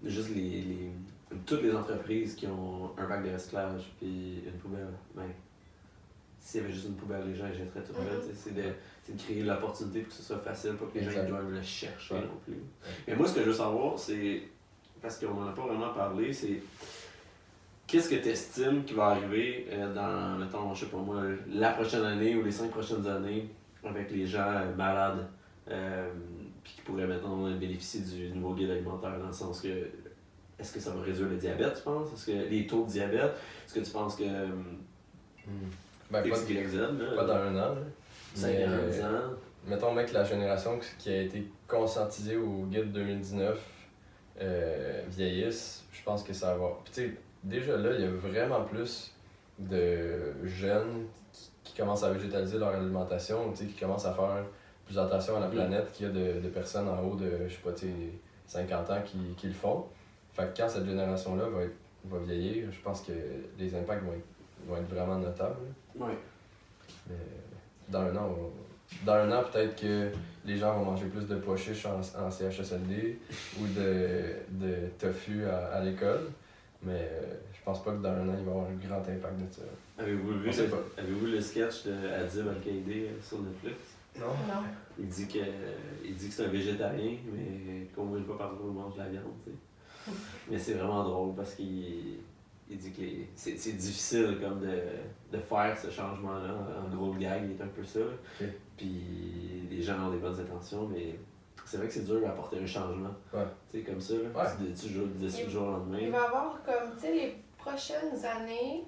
juste toutes les entreprises qui ont un bac de recyclage puis une poubelle, ben, s'il y avait juste une poubelle, les gens les jetteraient tout Mhm. tu sais. C'est de créer l'opportunité pour que ce soit facile, pas que les gens Exact. ils doivent le chercher Ouais. non plus. Mais moi, ce que je veux savoir, c'est, parce qu'on n'en a pas vraiment parlé, c'est qu'est-ce que tu estimes qui va arriver dans, mettons, je sais pas moi, la prochaine année ou les 5 prochaines années avec les gens malades, puis qui pourraient maintenant bénéficier du nouveau guide alimentaire, dans le sens que, est-ce que ça va réduire le diabète, tu penses? Est-ce que les taux de diabète, est-ce que tu penses que Ben, XYZ, pas dans un an. Là. 5 Mais, ans, 10 ans, mettons, mec, la génération qui a été conscientisée au guide 2019 vieillisse, je pense que ça va. Puis, tu sais, déjà là, il y a vraiment plus de jeunes qui commencent à végétaliser leur alimentation, tu sais, qui commencent à faire plus attention à la planète qu'il y a de personnes en haut de, je sais pas, tu sais, 50 ans qui le font. Fait que quand cette génération-là va vieillir, je pense que les impacts vont être vraiment notables. ouais. Mais dans un an, peut-être que les gens vont manger plus de pois chiches en CHSLD ou de tofu à l'école. Mais je pense pas que dans un an, il va y avoir un grand impact de ça. Avez-vous On sait pas. vu le sketch de Adib Al-Qaïdé sur Netflix? Non? Non. Il dit que c'est un végétarien, mais qu'au une fois par jour, il mange de la viande, tu sais. Mais c'est vraiment drôle parce qu'il dit que c'est difficile comme de faire ce changement-là. En gros, le gag, il est un peu ça. Ok. Puis les gens ont des bonnes intentions, mais c'est vrai que c'est dur d'apporter un changement. Ouais. Tu sais, comme ça, là. Ouais. Du jour au lendemain. Il va y avoir comme, tu sais, les prochaines années,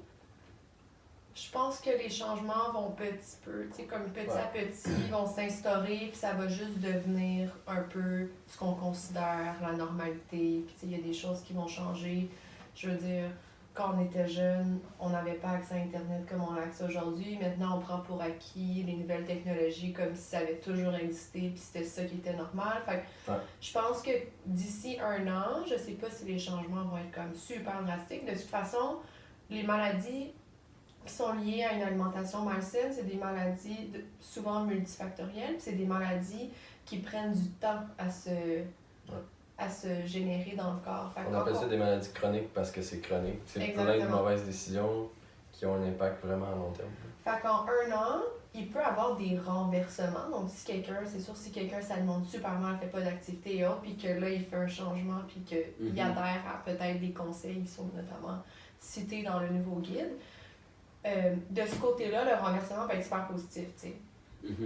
je pense que les changements vont petit peu, tu sais, comme petit à petit, vont s'instaurer, puis ça va juste devenir un peu ce qu'on considère la normalité. Puis, tu sais, il y a des choses qui vont changer. Je veux dire, quand on était jeune, on n'avait pas accès à Internet comme on a accès aujourd'hui. Maintenant, on prend pour acquis les nouvelles technologies comme si ça avait toujours existé, puis c'était ça qui était normal. Fait que je pense que d'ici un an, je sais pas si les changements vont être comme super drastiques. De toute façon, les maladies qui sont liées à une alimentation malsaine, c'est des maladies souvent multifactorielles, puis c'est des maladies qui prennent du temps à se à se générer dans le corps. Fait On que appelle quand ça des maladies chroniques parce que c'est chronique. C'est plein de Exactement. mauvaises décisions qui ont un impact vraiment à long terme. Fait qu'en 1 an, il peut avoir des renversements. Donc, si quelqu'un, c'est sûr, si quelqu'un s'alimente super mal, fait pas d'activité et autres, puis que là, il fait un changement, puis qu'il adhère à peut-être des conseils qui sont notamment cités dans le nouveau guide, de ce côté-là, le renversement peut être super positif, tu sais.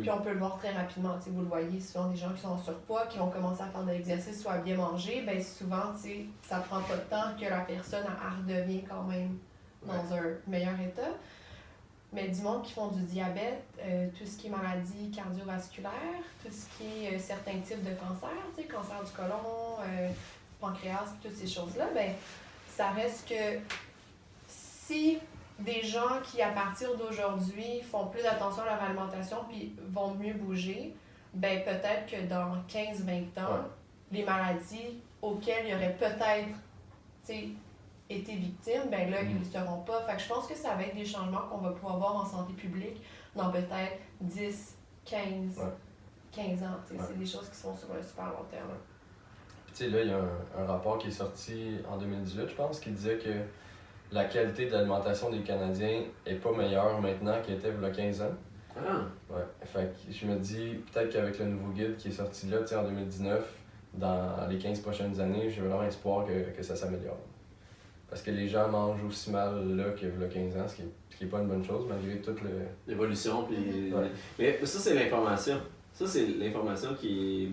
Puis on peut le voir très rapidement, tu sais, vous le voyez, souvent des gens qui sont en surpoids, qui ont commencé à faire de l'exercice ou à bien manger, ben souvent, tu sais, ça prend pas de temps que la personne elle redevient quand même dans un meilleur état. Mais du monde qui font du diabète, tout ce qui est maladie cardiovasculaire, tout ce qui est certains types de cancers, tu sais, cancer du côlon, pancréas, toutes ces choses-là, ben ça reste que si des gens qui, à partir d'aujourd'hui, font plus attention à leur alimentation puis vont mieux bouger, ben peut-être que dans 15-20 ans, les maladies auxquelles ils auraient peut-être, tu sais, été victimes, ben là, ils ne le seront pas. Fait que je pense que ça va être des changements qu'on va pouvoir voir en santé publique dans peut-être 10, 15 ans. Tu sais, c'est des choses qui sont sur le super long terme. Puis tu sais, là, il y a un rapport qui est sorti en 2018, je pense, qui disait que la qualité de l'alimentation des Canadiens est pas meilleure maintenant qu'elle était il y a 15 ans. Ah! Ouais. Fait que je me dis, peut-être qu'avec le nouveau guide qui est sorti là, tu sais, en 2019, dans les 15 prochaines années, j'ai vraiment espoir que ça s'améliore. Parce que les gens mangent aussi mal là qu'il y a 15 ans, ce qui est pas une bonne chose, malgré toute l'évolution. Puis... Mais ça, c'est l'information. Ça, c'est l'information qui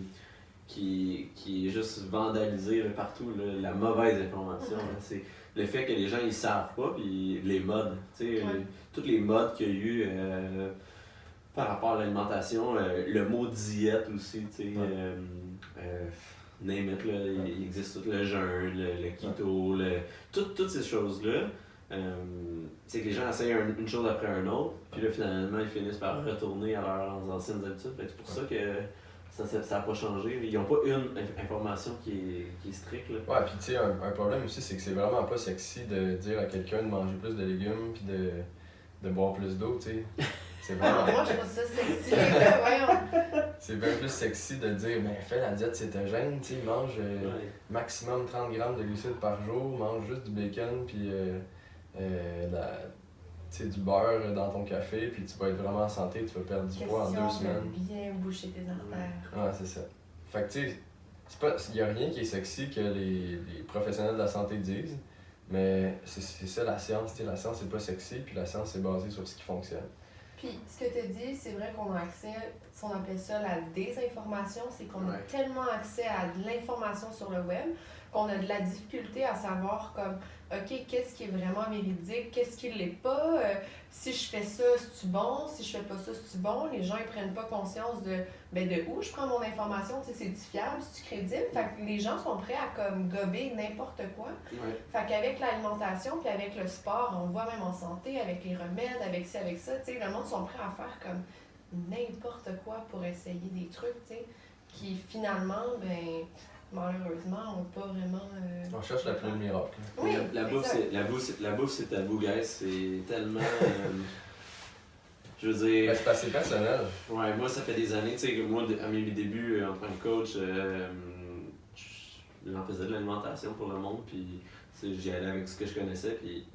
est juste vandalisée là, partout. Là, la mauvaise information. Là, c'est le fait que les gens ils savent pas, puis les modes. Tu sais, toutes les modes qu'il y a eu par rapport à l'alimentation, le mot diète aussi, tu sais. Name it, là, il existe tout le jeûne, le keto, toutes ces choses-là. C'est que les gens essayent une chose après une autre, puis là finalement ils finissent par retourner à leurs anciennes habitudes. C'est pour ça que ça n'a pas changé. Ils n'ont pas une information qui est stricte. Là. Ouais, puis tu sais, un problème aussi, c'est que c'est vraiment pas sexy de dire à quelqu'un de manger plus de légumes puis de boire plus d'eau, tu sais. C'est vraiment... Moi, je trouve ça sexy, là, voyons. C'est bien plus sexy de dire, ben fais la diète cétogène, tu sais, mange maximum 30 grammes de glucides par jour, mange juste du bacon puis du beurre dans ton café, puis tu vas être vraiment en santé, tu vas perdre du poids en 2 semaines. Bien boucher tes artères. Ouais, c'est ça. Fait que tu sais, il n'y a rien qui est sexy que les professionnels de la santé disent, mais c'est ça la science, tu sais, la science c'est pas sexy, puis la science c'est basée sur ce qui fonctionne. Puis, ce que tu dis, c'est vrai qu'on a accès, si on appelle ça la désinformation, c'est qu'on a tellement accès à de l'information sur le web qu'on a de la difficulté à savoir comme, OK, qu'est-ce qui est vraiment véridique, qu'est-ce qui ne l'est pas, si je fais ça, c'est-tu bon, si je fais pas ça, c'est-tu bon, les gens ils prennent pas conscience de où je prends mon information, tu sais, c'est-tu fiable, c'est-tu crédible, fait que les gens sont prêts à comme gober n'importe quoi. Fait qu'avec l'alimentation puis avec le sport, on voit même en santé, avec les remèdes, avec ci, avec ça, tu sais, le monde sont prêts à faire comme n'importe quoi pour essayer des trucs, tu sais, qui finalement, malheureusement, n'ont pas vraiment... On cherche la pilule miracle. Oui, la bouffe, c'est tabou, guys. C'est tellement... je veux dire... C'est assez personnel. Ouais, moi, ça fait des années, tu sais, moi, à mes débuts en tant que coach, j'en faisais de l'alimentation pour le monde, puis j'y allais avec ce que je connaissais, puis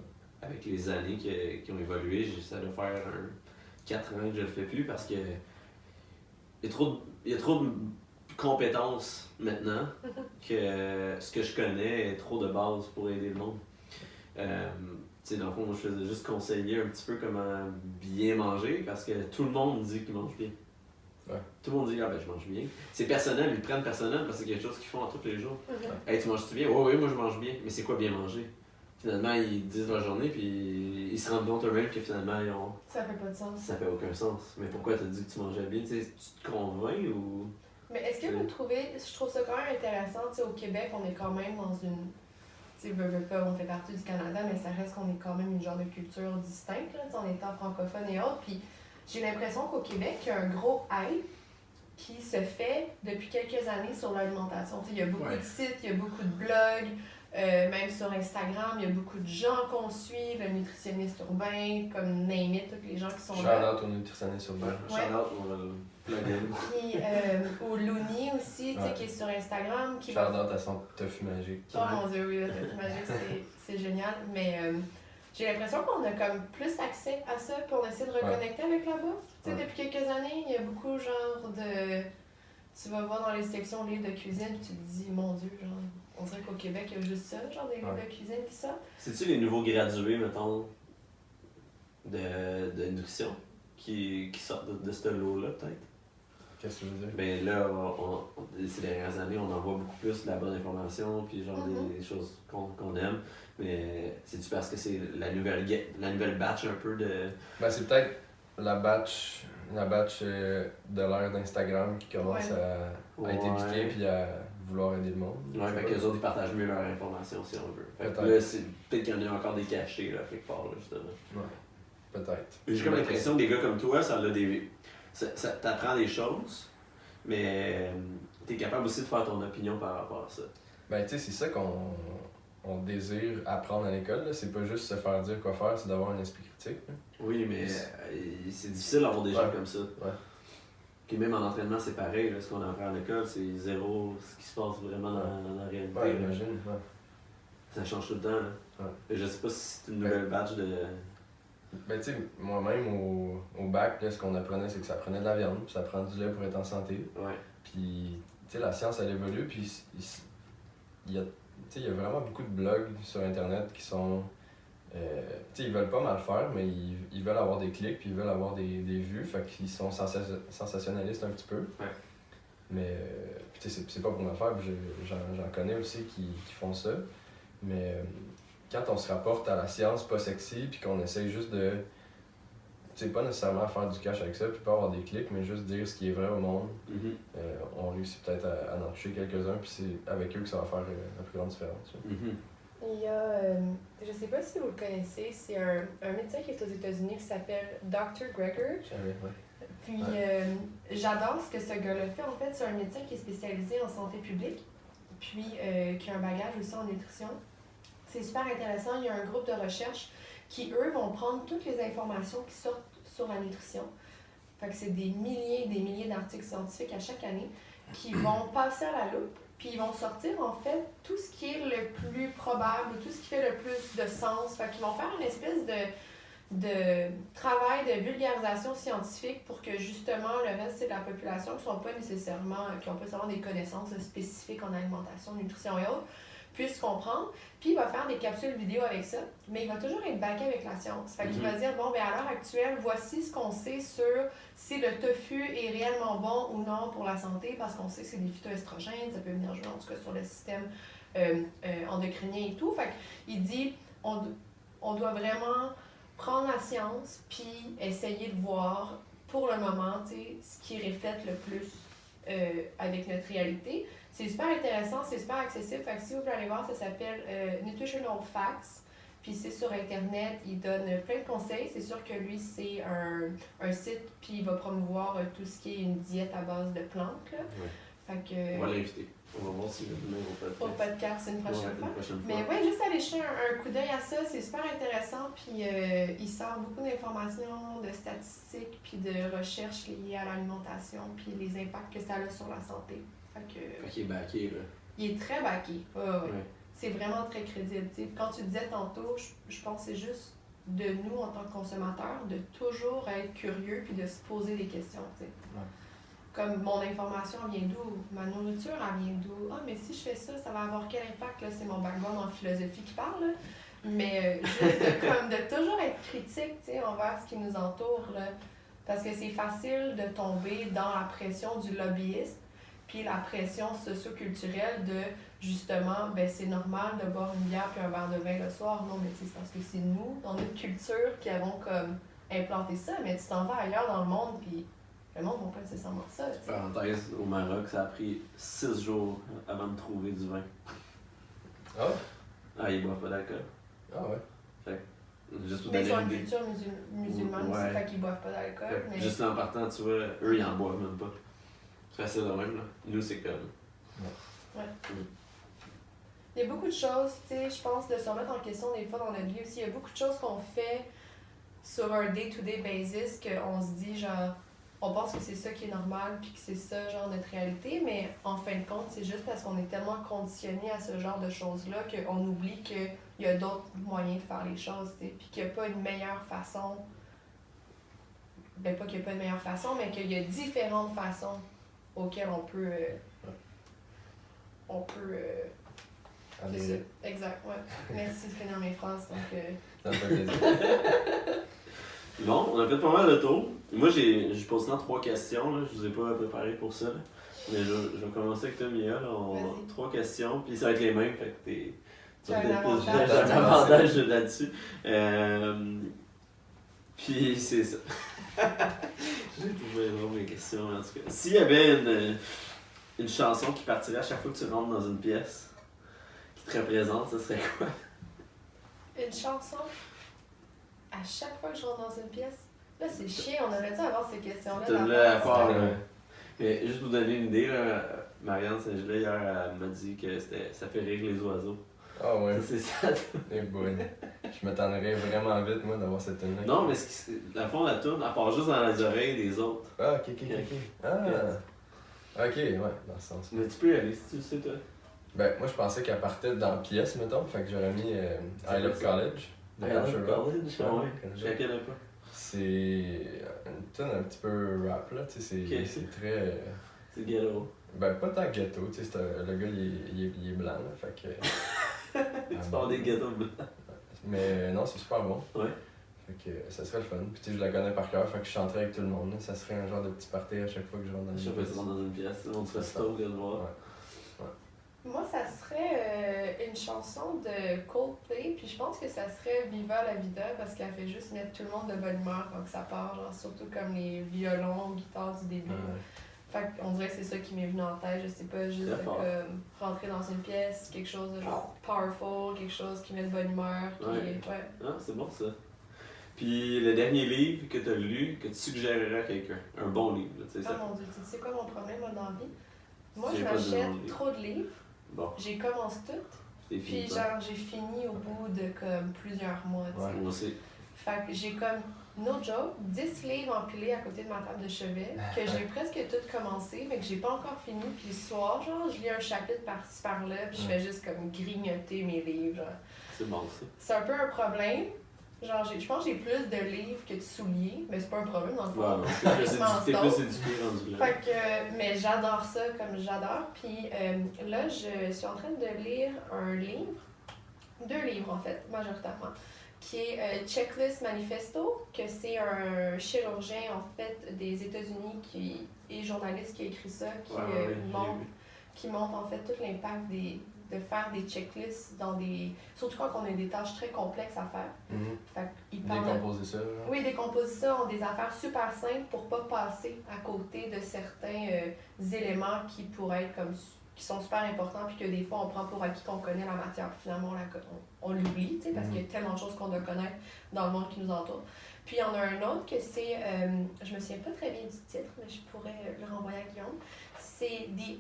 avec les années qui ont évolué, ça doit faire 4 ans que je le fais plus, parce que il y a trop de compétences maintenant que ce que je connais est trop de base pour aider le monde. Tu sais, dans le fond, moi, je faisais juste conseiller un petit peu comment bien manger parce que tout le monde dit qu'il mange bien. Tout le monde dit, ah ben je mange bien. C'est personnel, ils prennent personnel parce que c'est quelque chose qu'ils font tous les jours. Hey, tu manges-tu bien? Oui, moi je mange bien. Mais c'est quoi bien manger? Finalement, ils disent la journée, puis ils se rendent compte eux-mêmes que finalement, ils ont... Ça fait pas de sens. Ça fait aucun sens. Mais pourquoi t'as dit que tu mangeais bien? Tu te convaincs ou... Mais est-ce que vous trouvez, je trouve ça quand même intéressant, tu sais, au Québec, on est quand même dans une, tu sais, veux pas, on fait partie du Canada, mais ça reste qu'on est quand même une genre de culture distincte, là, en étant francophone et autres, puis j'ai l'impression qu'au Québec, il y a un gros hype qui se fait depuis quelques années sur l'alimentation. Tu sais, il y a beaucoup de sites, il y a beaucoup de blogs, même sur Instagram, il y a beaucoup de gens qu'on suit, le nutritionniste urbain, comme name it, tous les gens qui sont là. Shout out au nutritionniste urbain. Shout out au plugin. Puis au Looney aussi, tu sais, qui est sur Instagram, qui Shout out à son tofu magique. Oh mon Dieu, oui, le tofu magique, c'est génial. Mais j'ai l'impression qu'on a comme plus accès à ça, puis on essaie de reconnecter avec la bouffe. Tu sais, depuis quelques années, il y a beaucoup genre de... Tu vas voir dans les sections livres de cuisine, puis tu te dis, mon Dieu, genre, on dirait qu'au Québec, il y a juste ça, genre des livres de cuisine qui sortent. C'est-tu les nouveaux gradués, mettons, de nutrition qui sortent de ce lot-là, peut-être? Qu'est-ce que tu veux dire? Ben là, ces dernières années, on en voit beaucoup plus de la bonne information, puis genre des choses qu'on aime. Mais c'est-tu parce que c'est la nouvelle batch un peu de... Ben, c'est peut-être la batch de l'ère d'Instagram qui commence à être éduquée puis à vouloir aider le monde. Ouais, fait qu'eux autres, ils partagent mieux leur information, si on veut. Fait que Peut-être. là, peut-être qu'il y en a encore des cachés, là, quelque part, là, justement. Ouais, peut-être. J'ai comme l'impression que des gars comme toi, ça t'apprend des choses, mais t'es capable aussi de faire ton opinion par rapport à ça. Ben, tu sais, c'est ça qu'on désire apprendre à l'école, là. C'est pas juste se faire dire quoi faire, c'est d'avoir un esprit critique, là. Oui, mais c'est difficile d'avoir des gens comme ça. Ouais. Puis même en entraînement, c'est pareil. Là, ce qu'on apprend à l'école, c'est zéro ce qui se passe vraiment dans la réalité. Ouais, là. imagine, ouais. Ça change tout le temps. Là. Ouais. Et je sais pas si c'est une nouvelle batch de... Ben, tu sais, moi-même, au bac, là, ce qu'on apprenait, c'est que ça prenait de la viande, puis ça prend du lait pour être en santé. Ouais. Puis, tu sais, la science, elle évolue, puis il y a vraiment beaucoup de blogs sur Internet qui sont... tu sais, ils veulent pas mal faire, mais ils veulent avoir des clics, puis ils veulent avoir des vues, fait qu'ils sont sensationnalistes un petit peu. Ouais. Mais, puis tu sais, c'est pas pour me faire, puis j'en connais aussi qui font ça. Mais quand on se rapporte à la science pas sexy, puis qu'on essaye juste de... Tu sais, pas nécessairement faire du cash avec ça, puis pas avoir des clics, mais juste dire ce qui est vrai au monde, on réussit peut-être à en toucher quelques-uns, puis c'est avec eux que ça va faire la plus grande différence. Il y a, je sais pas si vous le connaissez, c'est un médecin qui est aux États-Unis qui s'appelle Dr. Greger. Puis j'adore ce que ce gars-là fait. En fait, c'est un médecin qui est spécialisé en santé publique, puis qui a un bagage aussi en nutrition. C'est super intéressant. Il y a un groupe de recherche qui, eux, vont prendre toutes les informations qui sortent sur la nutrition. Fait que c'est des milliers d'articles scientifiques à chaque année qui vont passer à la loupe. Puis ils vont sortir, en fait, tout ce qui est le plus probable, tout ce qui fait le plus de sens. Fait qu'ils vont faire une espèce de travail de vulgarisation scientifique pour que, justement, le reste de la population qui n'ont pas nécessairement des connaissances spécifiques en alimentation, nutrition et autres, puissent comprendre. Puis il va faire des capsules vidéo avec ça, mais il va toujours être backé avec la science. Fait qu'il va dire, bon, ben à l'heure actuelle, voici ce qu'on sait sur si le tofu est réellement bon ou non pour la santé, parce qu'on sait que c'est des phytoestrogènes, ça peut venir jouer en tout cas sur le système endocrinien et tout. Fait qu'il dit, on doit vraiment prendre la science, puis essayer de voir pour le moment, tu sais, ce qui reflète le plus avec notre réalité. C'est super intéressant, c'est super accessible. Fait que si vous voulez aller voir, ça s'appelle Nutritional Facts. Puis c'est sur Internet, il donne plein de conseils. C'est sûr que lui, c'est un site, puis il va promouvoir tout ce qui est une diète à base de plantes. Là. Ouais. Fait que, on va l'inviter. On va voir s'il va venir au podcast. Au podcast, c'est une prochaine fois. Mais Mais ouais, juste aller jeter un coup d'œil à ça, c'est super intéressant. Puis il sort beaucoup d'informations, de statistiques, puis de recherches liées à l'alimentation, puis les impacts que ça a sur la santé. Fait qu'il est backé, là. Il est très backé. Ouais. Ouais. C'est vraiment très crédible. T'sais. Quand tu disais tantôt, je pense que c'est juste de nous, en tant que consommateurs, de toujours être curieux puis de se poser des questions. Ouais. Comme mon information vient d'où? Ma nourriture, elle vient d'où? Ah, mais si je fais ça, ça va avoir quel impact? Là? C'est mon background en philosophie qui parle. Là. Mais juste de toujours être critique envers ce qui nous entoure. Là. Parce que c'est facile de tomber dans la pression du lobbyisme puis la pression socio-culturelle de, justement, ben c'est normal de boire une bière puis un verre de vin le soir. Non, mais c'est parce que c'est nous, dans notre culture, qui avons comme implanté ça. Mais tu t'en vas ailleurs dans le monde, puis le monde n'a pas nécessairement ça. T'sais. Parenthèse, au Maroc, ça a pris 6 jours avant de trouver du vin. Ah? Ah, ils boivent pas d'alcool. Ah ouais? Fait juste pour Mais donner ils ont une une idée. culture musulmane aussi, fait qu'ils boivent pas d'alcool. Mais... Juste en partant, tu vois, eux, ils en boivent même pas. C'est facile de même, là. Nous, c'est comme... Ouais. Il y a beaucoup de choses, tu sais, je pense, de se remettre en question des fois dans notre vie aussi. Il y a beaucoup de choses qu'on fait sur un day-to-day basis qu'on se dit, genre, on pense que c'est ça qui est normal, puis que c'est ça, genre, notre réalité, mais en fin de compte, c'est juste parce qu'on est tellement conditionné à ce genre de choses-là qu'on oublie qu'il y a d'autres moyens de faire les choses, tu sais, puis qu'il n'y a pas une meilleure façon. Ben, pas qu'il n'y a pas une meilleure façon, mais qu'il y a différentes façons auxquelles on peut. C'est ça. Exact, ouais. Merci de finir mes phrases, donc. Ça me fait plaisir. Bon, on a fait pas mal de tours. Moi, j'ai posé 3 questions, là. Je vous ai pas préparé pour ça, là. Mais je vais commencer avec toi, Mia. Là. Vas-y. 3 questions, puis ça va être les mêmes, fait que Tu as un j'ai avantage. un avantage là-dessus. Puis c'est ça. J'ai trouvé drôle mes questions, en tout cas. S'il y avait une chanson qui partirait à chaque fois que tu rentres dans une pièce, qui te représente, ça serait quoi? Une chanson, à chaque fois que je rentre dans une pièce, là c'est chiant, on aurait dû avoir ces questions-là. Tu me l'as à part, là. Mais juste pour vous donner une idée, là, Marianne Saint-Gelais, hier, elle m'a dit que ça fait rire les oiseaux. Ah ouais. Ça, c'est ça. Eh boy. Je m'attendrais vraiment vite, moi, d'avoir cette tune-là. Non, mais dans le fond, la tourne, elle part juste dans les oreilles des autres. Ah, ok. Ah. Ok, ouais, dans ce sens. Mais tu peux y aller si tu le sais, toi. Ben, moi, je pensais qu'elle partait dans la pièce, mettons, fait que j'aurais mis I Love College. De I Love Usher. College, ouais. Je Ouais. la connais pas. C'est une tune un petit peu rap, là, tu sais, Ok. c'est très... C'est ghetto. Ben, pas tant ghetto, tu sais, le gars, il est blanc, là, fait que... Tu parles des ghettos blancs. Mais non, c'est super bon. Ouais. Fait que ça serait le fun. Puis tu sais, je la connais par cœur, fait que je chanterais avec tout le monde, là. Ça serait un genre de petit party à chaque fois que je rentre dans Je sais une pas si pièce. tu rentres dans une pièce, on te fait stop de le voir. Ouais. Moi, ça serait une chanson de Coldplay, puis je pense que ça serait Viva la Vida parce qu'elle fait juste mettre tout le monde de bonne humeur quand ça part, genre surtout comme les violons, guitares du début. Fait qu'on dirait que c'est ça qui m'est venu en tête, je sais pas, juste de comme rentrer dans une pièce, quelque chose de genre powerful, quelque chose qui met de bonne humeur, qui Ouais. ouais. Ah, c'est bon ça. Puis le dernier livre que tu as lu, que tu suggérerais à quelqu'un. Un bon livre, là, tu sais. Ah mon dieu, tu sais quoi mon problème moi, dans la vie? Moi, C'est je pas de bons m'achète livres. trop de livres, Bon, j'y commence toutes, c'est fini. puis genre j'ai fini au bout de comme plusieurs mois, tu sais. Ouais. Moi aussi. Fait que j'ai comme, no joke, 10 livres empilés à côté de ma table de chevet, que j'ai presque toutes commencé, mais que j'ai pas encore fini. Puis le soir, genre, je lis un chapitre par-ci par-là, puis je fais juste comme grignoter mes livres. Genre. C'est bon ça. C'est un peu un problème. Genre, je pense que j'ai plus de livres que de souliers, mais c'est pas un problème dans le fond. Wow. Je T'es m'en plus sauve. éduqué rendu là. Fait que, mais j'adore ça comme j'adore. Puis là, je suis en train de lire un livre, 2 livres en fait, majoritairement, qui est Checklist Manifesto, que c'est un chirurgien en fait des États-Unis qui est journaliste qui a écrit ça, qui, Ouais, qui montre en fait tout l'impact de faire des checklists dans des. Surtout quand on a des tâches très complexes à faire. Fait qu'il parle de- Décomposer ça, genre. oui, décomposer ça en des affaires super simples pour pas passer à côté de certains éléments qui pourraient être comme qui sont super importants puis que des fois on prend pour acquis qu'on connaît la matière puis finalement on l'oublie, tu sais, parce qu'il y a tellement de choses qu'on doit connaître dans le monde qui nous entoure. Puis il y en a un autre que c'est, je me souviens pas très bien du titre, mais je pourrais le renvoyer à Guillaume.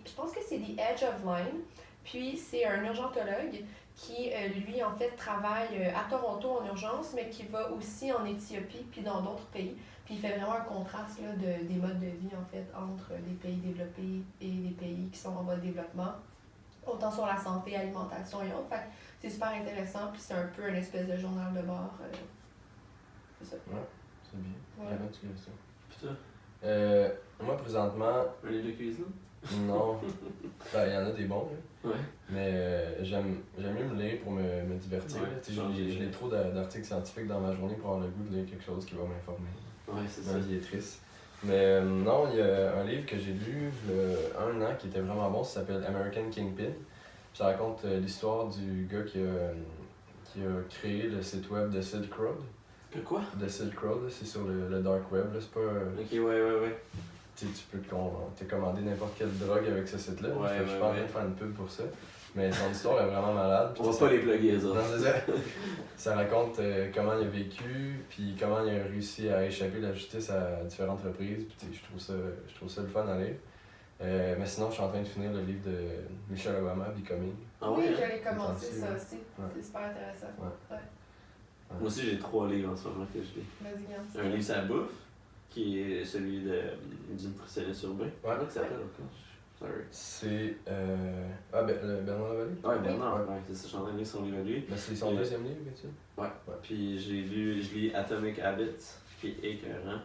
Je pense que c'est The Edge of Line. Puis c'est un urgentologue qui, lui, en fait, travaille à Toronto en urgence, mais qui va aussi en Éthiopie puis dans d'autres pays. Puis il fait vraiment un contraste là, des modes de vie, en fait, entre des pays développés et des pays qui sont en voie de développement, autant sur la santé, alimentation et autres. Fait que c'est super intéressant, puis c'est un peu une espèce de journal de bord. C'est ça. C'est bien. Ouais. Vraiment, tu l'as ça. Putain, Moi, présentement, un livre de cuisine? non. Ben, il y en a des bons, là. Ouais. Mais j'aime mieux me lire pour me divertir. Ouais, là. Tu sais, je lis trop d'articles scientifiques dans ma journée pour avoir le goût de lire quelque chose qui va m'informer. Ouais, c'est ça. Ma vie est triste. Mais non, il y a un livre que j'ai lu il y a 1 an qui était vraiment bon, ça s'appelle American Kingpin. Puis ça raconte l'histoire du gars qui a créé le site web de Silk Road. Que quoi? De Silk Road, là, c'est sur le dark web, là, c'est pas... Ok, ouais. Tu peux te commander n'importe quelle drogue avec ce site-là. Ouais, Je suis pas en train de faire une pub pour ça. Mais son histoire est vraiment malade. On va pas les plugger, les Non, autres. c'est ça. Ça raconte comment il a vécu, puis comment il a réussi à échapper la justice à différentes reprises. Puis, tu sais, je trouve ça le fun à lire. Mais sinon, je suis en train de finir le livre de Michelle Obama, Becoming. Ah Oui, ouais? j'allais commencer Attention, ça ouais. aussi. Ouais. C'est super intéressant. Ouais. Moi aussi, j'ai 3 livres en ce moment que je lis. Vas-y, Guillaume. Un livre sur la bouffe, qui est celui du nutritionniste urbain. Ouais. Comment il s'appelle encore? Sorry. C'est. Bernard Lavallée? Ouais, Bernard, ouais, c'est ça, je suis en train de lire son livre à lui. Ben, c'est son deuxième livre, tu Ouais. Puis je lis Atomic Habits, qui est écœurant.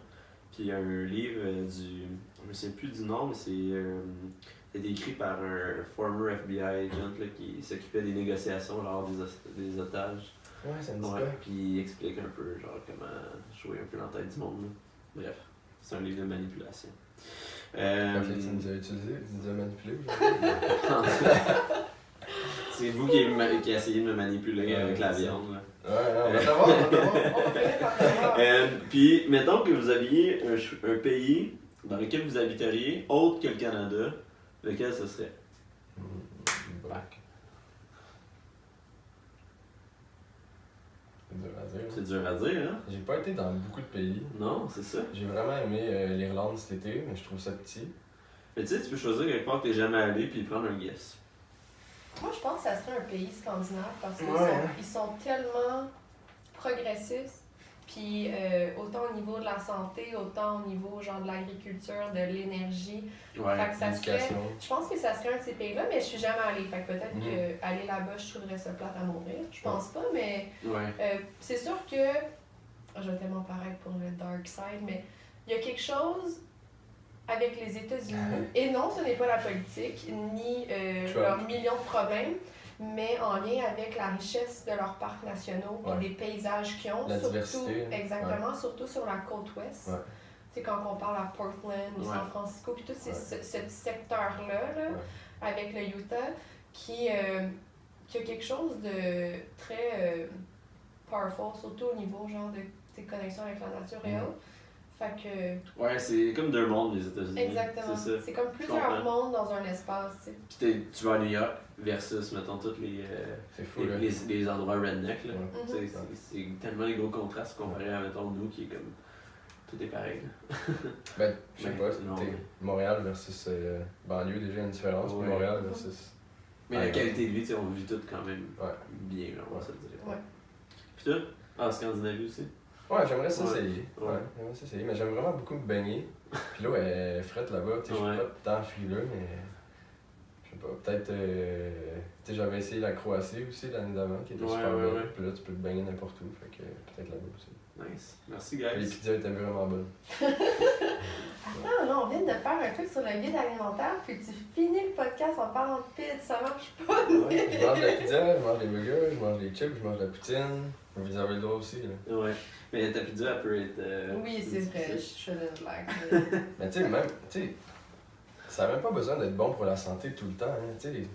Puis il y a un livre je me souviens plus du nom, mais c'est écrit par un former FBI agent là, qui s'occupait des négociations lors des otages. Ouais, ça me dit Ouais, quoi? puis il explique un peu genre comment jouer un peu dans la tête du monde. Là. Bref, c'est un livre de manipulation. Ok, tu nous as utilisé, tu nous as manipulé aujourd'hui. C'est vous qui essayez de me manipuler avec la viande. Là. Ouais, on va savoir, on va savoir. On va finir par le voir. Puis, mettons que vous aviez un pays dans lequel vous habiteriez autre que le Canada, lequel ce serait? Bac. C'est dur à dire. C'est dur à dire, hein? J'ai pas été dans beaucoup de pays. Non, c'est ça. J'ai vraiment aimé l'Irlande cet été, mais je trouve ça petit. Mais tu sais, tu peux choisir quelque part que t'es jamais allé puis prendre un guess. Moi, je pense que ça serait un pays scandinave parce qu'ils Ouais. ils sont tellement progressistes. Puis autant au niveau de la santé, autant au niveau genre de l'agriculture, de l'énergie. Ouais. Fait que ça serait, L'éducation. je pense que ça serait un de ces pays-là, mais je suis jamais allée. Fait que peut-être Mhm. qu'aller là-bas, je trouverais ça plate à mourir. Je pense pas, mais Ouais. c'est sûr que. Je vais tellement paraître pour le dark side, mais il y a quelque chose avec les États-Unis. Et non, ce n'est pas la politique, ni Trump. leurs millions de problèmes, mais en lien avec la richesse de leurs parcs nationaux et Ouais. des paysages qu'ils ont. La surtout, diversité, hein. exactement, surtout sur la côte ouest. Ouais. Tu sais, quand on parle à Portland ou Ouais. San Francisco, puis tout Ouais. ce secteur-là, là, Ouais. avec le Utah, qui a quelque chose de très powerful, surtout au niveau genre de tes connexions avec la nature et Mhm. autres. Fait que, Ouais, c'est comme deux mondes, les États-Unis. exactement. C'est ça. C'est comme plusieurs mondes dans un espace, tu sais. Puis tu vas à New York versus, mettons, tous C'est fou, là. les endroits redneck. Là. Ouais. Tu sais, Mhm. c'est tellement des gros contrastes comparé à, mettons, nous qui est comme. Tout est pareil. Là. Ben, je sais Ouais, pas, non, t'sais, mais- Montréal versus banlieue, déjà, il y a une différence. Puis Ouais. Montréal versus. Mais Ouais, la qualité de vie, tu sais, on vit tout quand même Ouais. bien, là, on va se le dire. Ouais. Puis toi? Ah, Scandinavie aussi? Ouais, j'aimerais ça Ouais. essayer. Ouais. Ouais, j'aimerais ça essayer. Mais j'aime vraiment beaucoup me baigner. Puis l'eau est frette là-bas. Tu sais, je Ouais. suis pas tant frileux, mais. Je sais pas. Peut-être. Tu sais, j'avais essayé la Croatie aussi l'année d'avant, qui était Ouais, super ouais, belle. ouais. Puis là, tu peux te baigner n'importe où. Fait que peut-être là-bas aussi. Nice. Merci, Les guys. pizzas étaient vraiment bonnes. Attends, là, on vient de faire un truc sur le guide alimentaire, puis tu finis le podcast en parlant de pizza, ça marche pas. Ouais, je mange de la pizza, je mange des burgers, je mange des chips, je mange de la poutine. Vous avez le droit aussi, là. Ouais. Mais ta pizza, elle peut être. Oui, c'est vrai, je difficile. faisais une blague. Mais tu sais, même, tu sais, ça n'a même pas besoin d'être bon pour la santé tout le temps, hein, tu sais.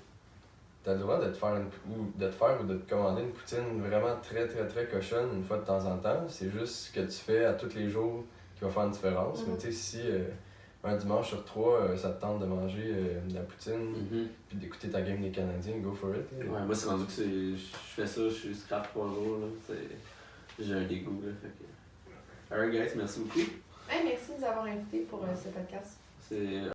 T'as le droit de te faire ou de te commander une poutine vraiment très très très cochonne une fois de temps en temps. C'est juste ce que tu fais à tous les jours qui va faire une différence. Mhm. Mais tu sais, si un dimanche sur trois, ça te tente de manger de la poutine Mhm. puis d'écouter ta game des Canadiens, go for it. Là. Ouais, moi, c'est rendu que je fais ça, je suis scrap 3 jours. Là. J'ai un dégoût. Là, fait que... Alright, guys, merci beaucoup. Hey, merci de nous avoir invités pour ce podcast. C'est